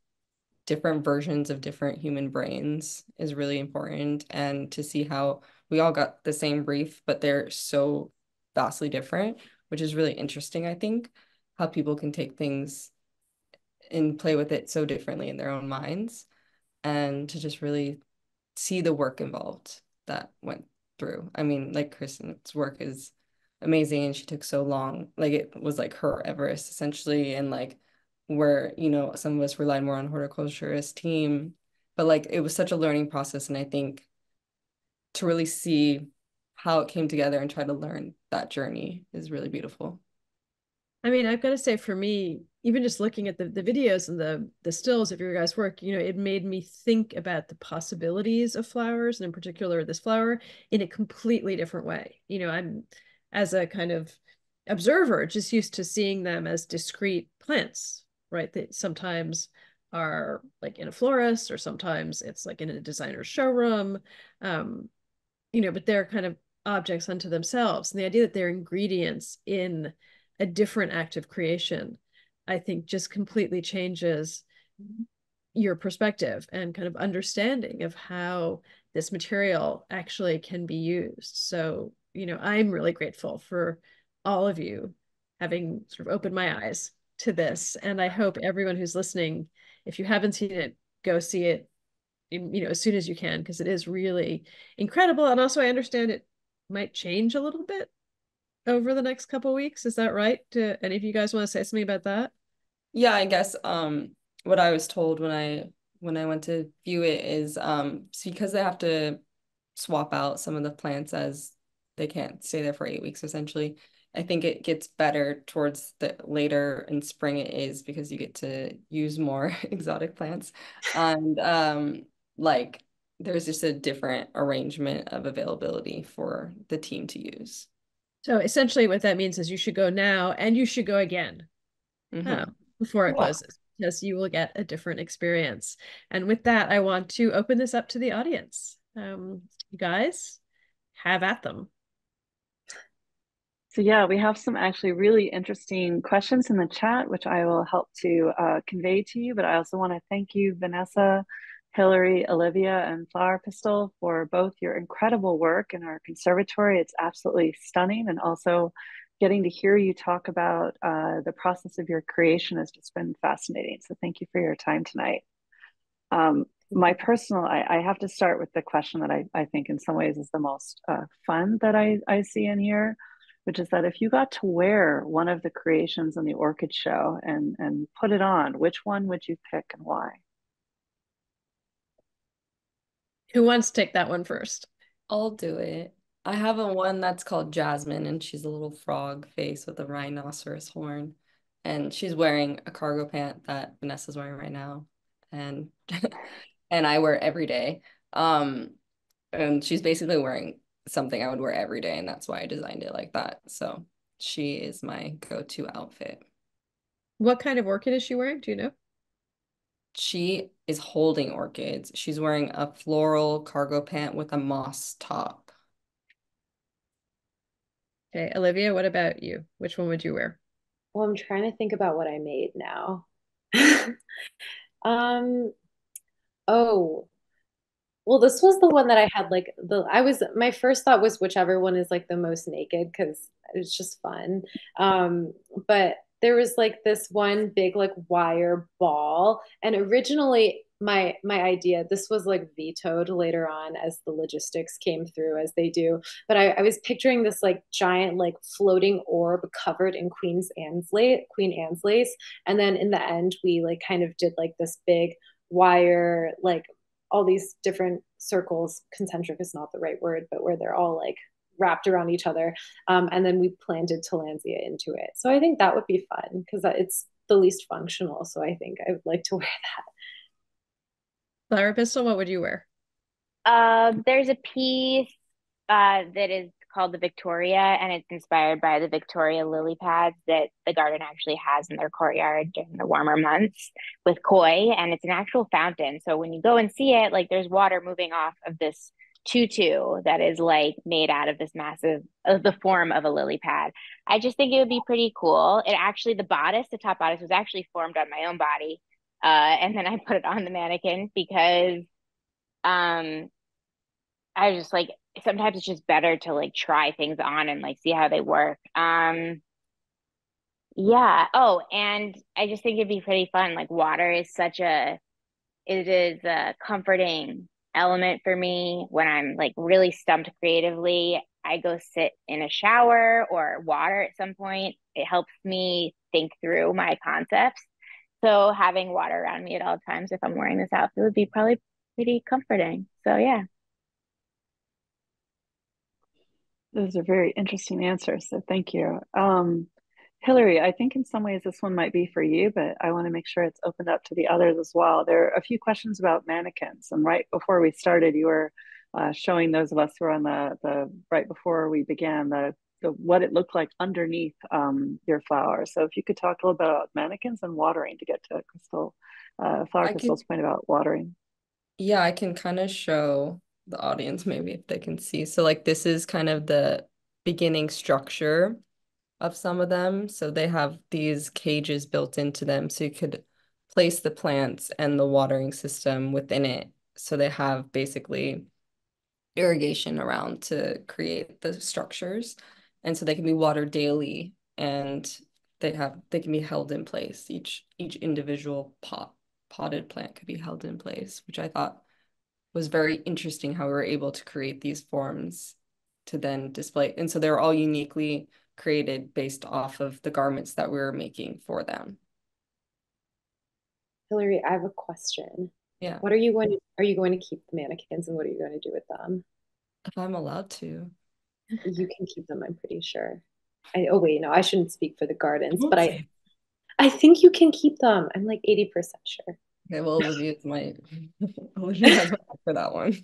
different versions of different human brains is really important. And to see how we all got the same brief, but they're so vastly different, which is really interesting, I think, how people can take things and play with it so differently in their own minds, and to just really see the work involved that went through. I mean, like Kristen's work is amazing, and she took so long. Like it was like her Everest essentially, and like where, some of us relied more on horticulturist team, but like it was such a learning process. And I think to really see how it came together and try to learn that journey is really beautiful. I mean, I've got to say, for me, even just looking at the videos and the stills of your guys' work, it made me think about the possibilities of flowers, and in particular this flower, in a completely different way. I'm, as a kind of observer, just used to seeing them as discrete plants, right? That sometimes are like in a florist, or sometimes it's like in a designer's showroom, but they're kind of objects unto themselves. And the idea that they're ingredients in a different act of creation, I think, just completely changes your perspective and kind of understanding of how this material actually can be used. So, I'm really grateful for all of you having sort of opened my eyes to this. And I hope everyone who's listening, if you haven't seen it, go see it, as soon as you can, because it is really incredible. And also, I understand it might change a little bit over the next couple of weeks. Is that right? Do any of you guys want to say something about that? Yeah, I guess what I was told when I went to view it is it's because they have to swap out some of the plants, as they can't stay there for 8 weeks essentially. I think it gets better towards the later in spring it is, because you get to use more exotic plants. And like there's just a different arrangement of availability for the team to use. So essentially what that means is you should go now, and you should go again before it closes, because you will get a different experience. And with that, I want to open this up to the audience. You guys, have at them. So yeah, we have some actually really interesting questions in the chat, which I will help to convey to you. But I also want to thank you, Vanessa, Hillary, Olivia, and Flower Pistil, for both your incredible work in our conservatory. It's absolutely stunning. And also getting to hear you talk about the process of your creation has just been fascinating. So thank you for your time tonight. I have to start with the question that I think in some ways is the most fun that I see in here, which is that if you got to wear one of the creations in the Orchid show and put it on, which one would you pick and why? Who wants to take that one first? I'll do it. I have one that's called Jasmine, and she's a little frog face with a rhinoceros horn. And she's wearing a cargo pant that Vanessa's wearing right now. And and I wear every day. And she's basically wearing something I would wear every day, and that's why I designed it like that. So she is my go-to outfit. What kind of orchid is she wearing? Do you know? She is holding orchids. She's wearing a floral cargo pant with a moss top. Okay, Olivia, what about you? Which one would you wear? Well, I'm trying to think about what I made now. Oh, well, this was the one that I had like my first thought was whichever one is like the most naked, because it's just fun. But there was like this one big like wire ball, and originally my idea, this was like vetoed later on as the logistics came through, as they do. But I was picturing this like giant like floating orb covered in Queen Anne's lace, and then in the end we like kind of did like this big wire, like all these different circles. Concentric is not the right word, but where they're all like wrapped around each other. And then we planted tillandsia into it. So I think that would be fun because it's the least functional. So I think I would like to wear that. Flower Pistol, what would you wear? There's a piece that is called the Victoria, and it's inspired by the Victoria lily pads that the garden actually has in their courtyard during the warmer months with koi, and it's an actual fountain. So when you go and see it, like there's water moving off of this tutu that is like made out of this massive, the form of a lily pad. I just think it would be pretty cool. It actually, the top bodice was actually formed on my own body. And then I put it on the mannequin because I just like sometimes it's just better to like try things on and like see how they work. Yeah. Oh, and I just think it'd be pretty fun. Like water is it is a comforting element for me when I'm like really stumped creatively. I go sit in a shower or water at some point. It helps me think through my concepts. So having water around me at all times if I'm wearing this outfit would be probably pretty comforting. So yeah. Those are very interesting answers. So thank you. Hillary, I think in some ways this one might be for you, but I want to make sure it's opened up to the others as well. There are a few questions about mannequins. And right before we started, you were showing those of us who were on the right before we began the what it looked like underneath your flowers. So if you could talk a little bit about mannequins and watering to get to Flower Crystal's point about watering. Yeah, I can kind of show the audience maybe if they can see. So like this is kind of the beginning structure of some of them. So they have these cages built into them so you could place the plants and the watering system within it. So they have basically irrigation around to create the structures. And so they can be watered daily and they can be held in place. Each individual potted plant could be held in place, which I thought was very interesting how we were able to create these forms to then display. And so they were all uniquely created based off of the garments that we were making for them. Hillary, I have a question. Yeah. Are you going to keep the mannequins and what are you going to do with them? If I'm allowed to. You can keep them, I'm pretty sure. Oh wait, no, I shouldn't speak for the gardens, but I think you can keep them. I'm like 80% sure. Okay, well, Olivia has my for that one.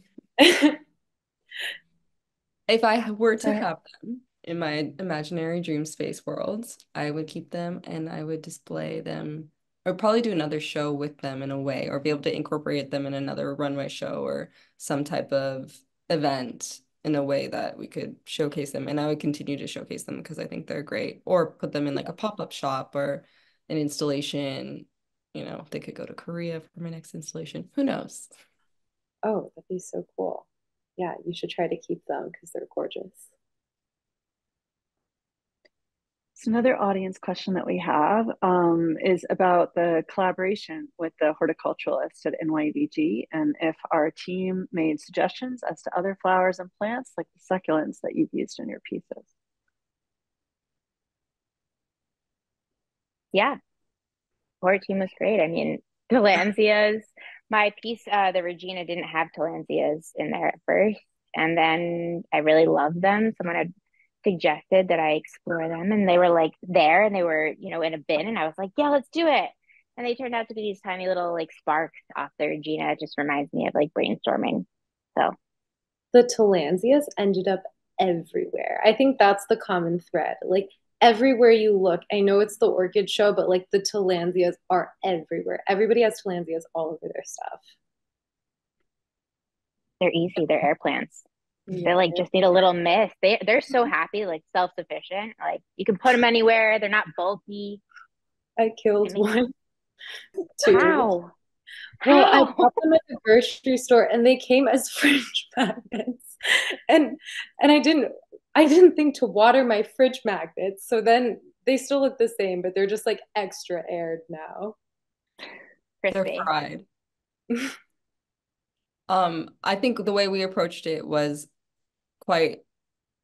If I were to have them in my imaginary dream space worlds, I would keep them and I would display them. I would probably do another show with them in a way, or be able to incorporate them in another runway show or some type of event in a way that we could showcase them. And I would continue to showcase them because I think they're great, or put them in like a pop-up shop or an installation. You know, they could go to Korea for my next installation. Who knows? Oh, that'd be so cool. Yeah, you should try to keep them because they're gorgeous. So another audience question that we have is about the collaboration with the horticulturalist at NYBG and if our team made suggestions as to other flowers and plants like the succulents that you've used in your pieces. Yeah, our team was great. I mean, tillandsias, my piece, the Regina didn't have tillandsias in there at first. And then I really loved them. Someone had suggested that I explore them and they were like there and they were, you know, in a bin and I was like, yeah, let's do it. And they turned out to be these tiny little like sparks off the Regina. It just reminds me of like brainstorming. So the tillandsias ended up everywhere. I think that's the common thread. Like everywhere you look, I know it's the orchid show, but like the tillandsias are everywhere. Everybody has tillandsias all over their stuff. They're easy. They're air plants. They like just need a little mist. They're so happy, like self-sufficient. Like you can put them anywhere. They're not bulky. I killed one. How? Well, I bought them at the grocery store and they came as fridge magnets. And I didn't think to water my fridge magnets. So then they still look the same, but they're just like extra aired now. Crispy. They're fried. I think the way we approached it was quite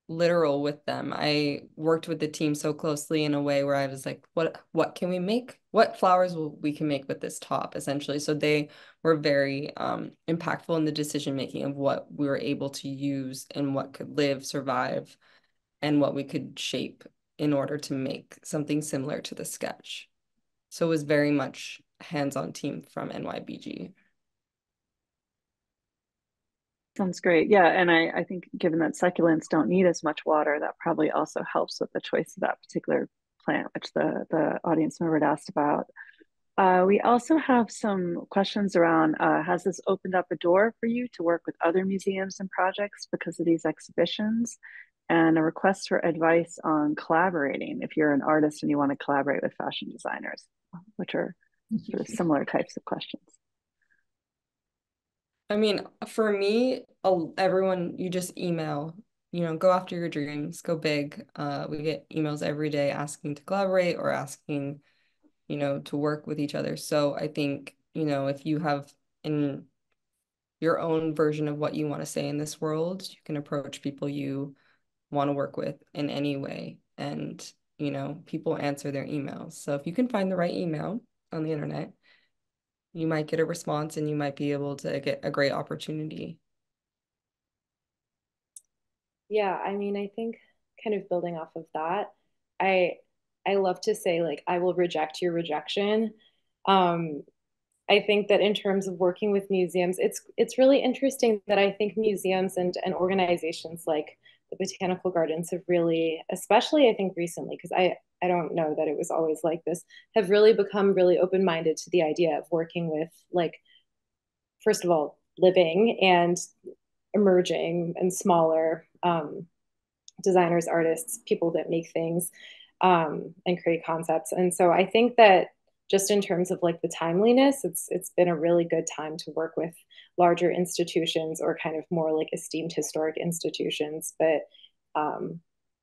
literal with them. I worked with the team so closely in a way where I was like, what can we make? What flowers we can make with this top, essentially. So they were very impactful in the decision making of what we were able to use and what could live, survive, and what we could shape in order to make something similar to the sketch. So it was very much hands-on team from NYBG. Sounds great. Yeah, and I think given that succulents don't need as much water, that probably also helps with the choice of that particular plant, which the audience member had asked about. We also have some questions around, has this opened up a door for you to work with other museums and projects because of these exhibitions? And a request for advice on collaborating if you're an artist and you want to collaborate with fashion designers, which are sort of similar types of questions. I mean, for me, everyone, you just email, go after your dreams, go big. We get emails every day asking to collaborate or asking, to work with each other. So I think, if you have in your own version of what you want to say in this world, you can approach people you want to work with in any way. And, people answer their emails. So if you can find the right email on the internet, you might get a response and you might be able to get a great opportunity. Yeah, I mean, I think kind of building off of that, I I love to say like I will reject your rejection. Um, I think that in terms of working with museums, it's really interesting that I think museums and organizations like the botanical gardens have really, especially I think recently, because I don't know that it was always like this, have really become really open-minded to the idea of working with like, first of all, living and emerging and smaller designers, artists, people that make things and create concepts. And so I think that just in terms of like the timeliness, it's been a really good time to work with larger institutions or kind of more like esteemed historic institutions. But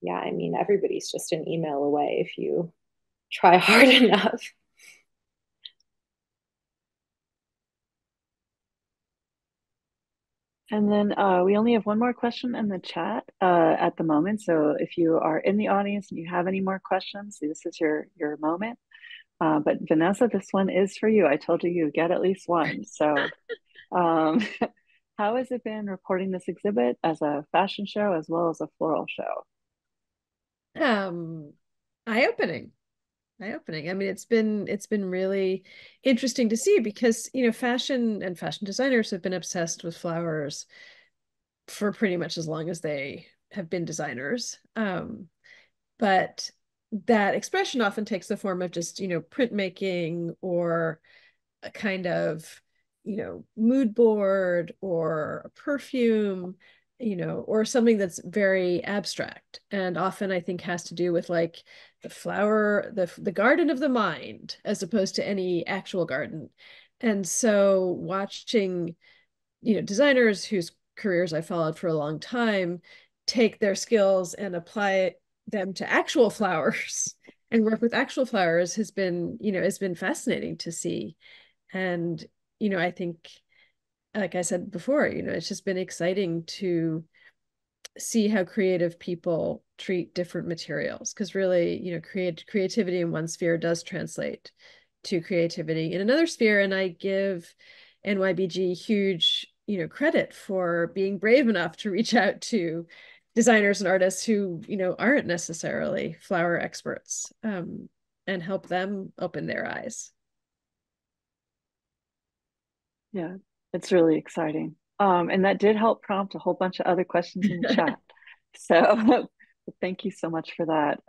yeah, I mean, everybody's just an email away if you try hard enough. And then we only have one more question in the chat at the moment. So if you are in the audience and you have any more questions, this is your moment. But Vanessa, this one is for you. I told you you get at least one. So how has it been reporting this exhibit as a fashion show as well as a floral show? Eye-opening. Eye-opening. I mean, it's been really interesting to see because, fashion and fashion designers have been obsessed with flowers for pretty much as long as they have been designers. But that expression often takes the form of just, printmaking or a kind of, mood board or a perfume, or something that's very abstract and often I think has to do with like the flower, the garden of the mind, as opposed to any actual garden. And so watching, designers whose careers I followed for a long time take their skills and apply them to actual flowers and work with actual flowers has been fascinating to see. And, I think, like I said before, it's just been exciting to see how creative people treat different materials because really, creativity in one sphere does translate to creativity in another sphere. And I give NYBG huge, credit for being brave enough to reach out to designers and artists who, aren't necessarily flower experts, and help them open their eyes. Yeah, it's really exciting. And that did help prompt a whole bunch of other questions in the chat. So thank you so much for that.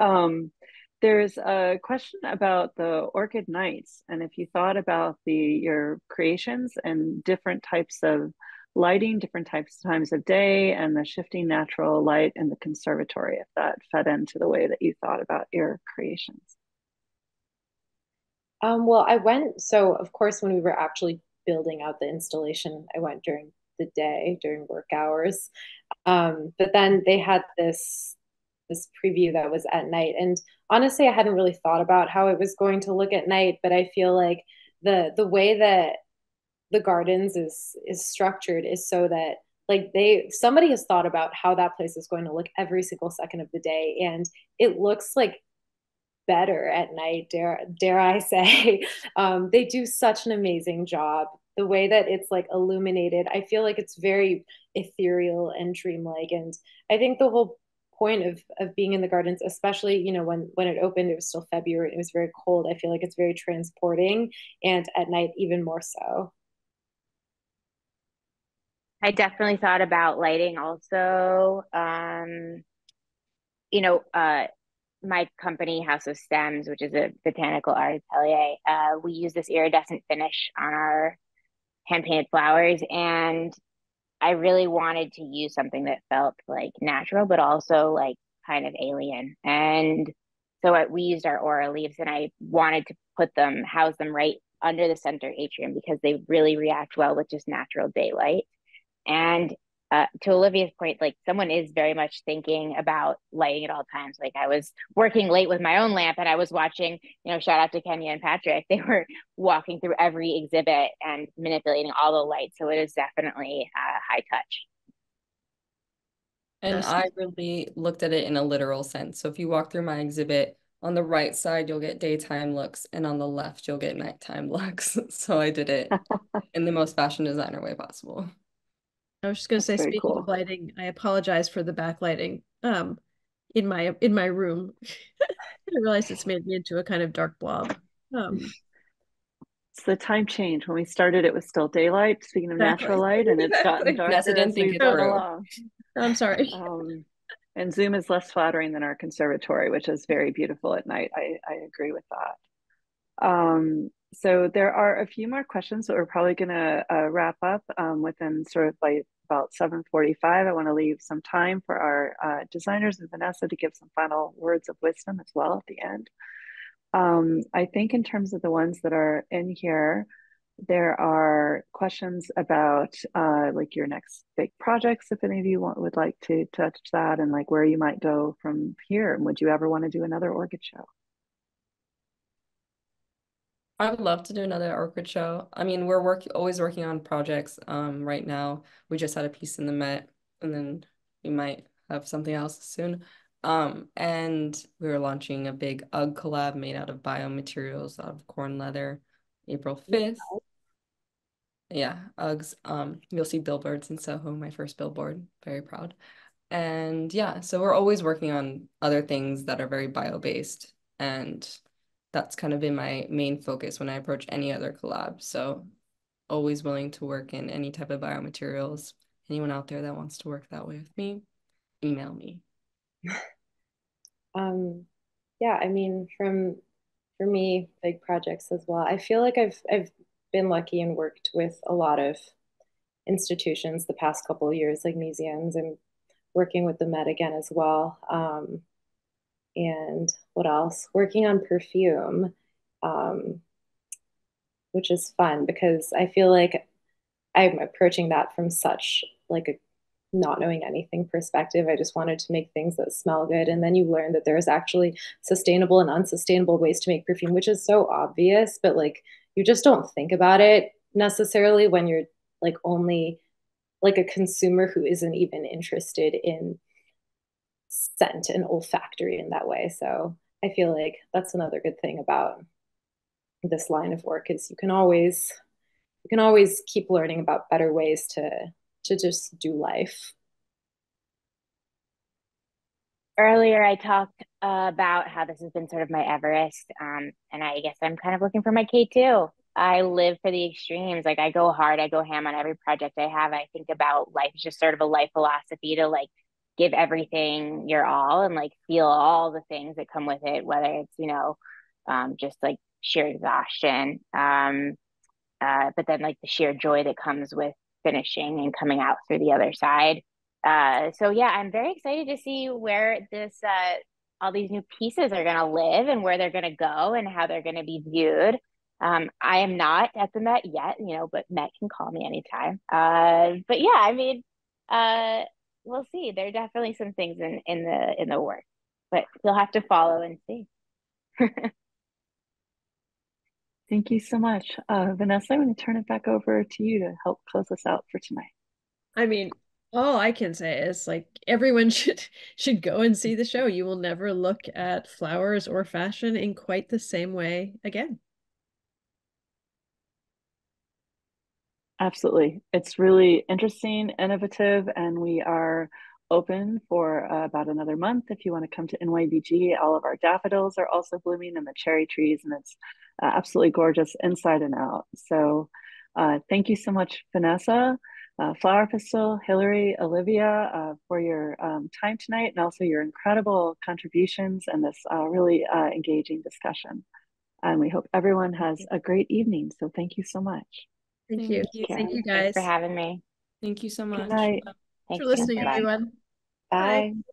There's a question about the Orchid Nights, and if you thought about your creations and different types of lighting, different times of day, and the shifting natural light in the conservatory, if that fed into the way that you thought about your creations. Well, so of course, when we were actually building out the installation, I went during the day, during work hours. But then they had this preview that was at night. And honestly, I hadn't really thought about how it was going to look at night, but I feel like the way that the gardens is structured is so that like somebody has thought about how that place is going to look every single second of the day, and it looks like better at night, dare I say. They do such an amazing job. The way that it's like illuminated, I feel like it's very ethereal and dreamlike. And I think the whole point of being in the gardens, especially, you know, when it opened, it was still February, it was very cold. I feel like it's very transporting, and at night even more so. I definitely thought about lighting also. You know, my company, House of Stems, which is a botanical art atelier, we use this iridescent finish on our hand painted flowers. And I really wanted to use something that felt like natural, but also like kind of alien. And so we used our aura leaves, and I wanted to house them right under the center atrium because they really react well with just natural daylight. And to Olivia's point, like someone is very much thinking about lighting at all times. Like I was working late with my own lamp and I was watching, you know, shout out to Kenya and Patrick. They were walking through every exhibit and manipulating all the lights. So it is definitely high touch. And I really looked at it in a literal sense. So if you walk through my exhibit, on the right side, you'll get daytime looks, and on the left, you'll get nighttime looks. So I did it in the most fashion designer way possible. I was just going to say, very speaking cool. of lighting, I apologize for the backlighting in my room. I realized it's made me into a kind of dark blob. It's the time change. When we started, it was still daylight, speaking of Exactly. natural light, and it's gotten Vanessa darker didn't as think we've it gone through. along. I'm sorry. And Zoom is less flattering than our conservatory, which is very beautiful at night. I agree with that. So there are a few more questions that we're probably going to wrap up within sort of like about 7:45. I want to leave some time for our designers and Vanessa to give some final words of wisdom as well at the end. I think in terms of the ones that are in here, there are questions about like your next big projects, if any of you would like to touch that, and like where you might go from here. And would you ever want to do another orchid show? I would love to do another orchid show. I mean, we're always working on projects. Right now, we just had a piece in the Met, and then we might have something else soon. And we were launching a big UGG collab made out of biomaterials out of corn leather, April 5th. Yeah, Uggs. You'll see billboards in Soho, my first billboard. Very proud. And yeah, so we're always working on other things that are very bio-based, and that's kind of been my main focus when I approach any other collab. So always willing to work in any type of biomaterials. Anyone out there that wants to work that way with me, email me. Yeah, I mean, for me, big projects as well. I feel like I've been lucky and worked with a lot of institutions the past couple of years, like museums, and working with the Met again as well. And what else? Working on perfume, um, which is fun because I feel like I'm approaching that from such like a not knowing anything perspective. I just wanted to make things that smell good. And then you learn that there's actually sustainable and unsustainable ways to make perfume, which is so obvious, but like you just don't think about it necessarily when you're like only like a consumer who isn't even interested in scent and olfactory in that way. So I feel like that's another good thing about this line of work is you can always keep learning about better ways to just do life. Earlier, I talked about how this has been sort of my Everest, and I guess I'm kind of looking for my K2. I live for the extremes. Like I go hard, I go ham on every project I have. I think about life as just sort of a life philosophy to like give everything your all and like feel all the things that come with it, whether it's, you know, just like sheer exhaustion, but then like the sheer joy that comes with finishing and coming out through the other side. So yeah, I'm very excited to see where this all these new pieces are going to live and where they're going to go and how they're going to be viewed. I am not at the Met yet, you know, but Met can call me anytime. But yeah, I mean, uh, we'll see. There are definitely some things in the work, but you'll have to follow and see. Thank you so much. Vanessa, I'm going to turn it back over to you to help close us out for tonight. I mean, all I can say is like everyone should go and see the show. You will never look at flowers or fashion in quite the same way again. Absolutely. It's really interesting, innovative, and we are open for about another month. If you want to come to NYBG, all of our daffodils are also blooming and the cherry trees, and it's absolutely gorgeous inside and out. So thank you so much, Vanessa, Flower Pistol, Hillary, Olivia, for your time tonight and also your incredible contributions and this really engaging discussion. And we hope everyone has a great evening. So thank you so much. Thank you. Thank you, guys. Thanks for having me. Thank you so much. Good night. Thanks for listening, everyone. Bye. Bye.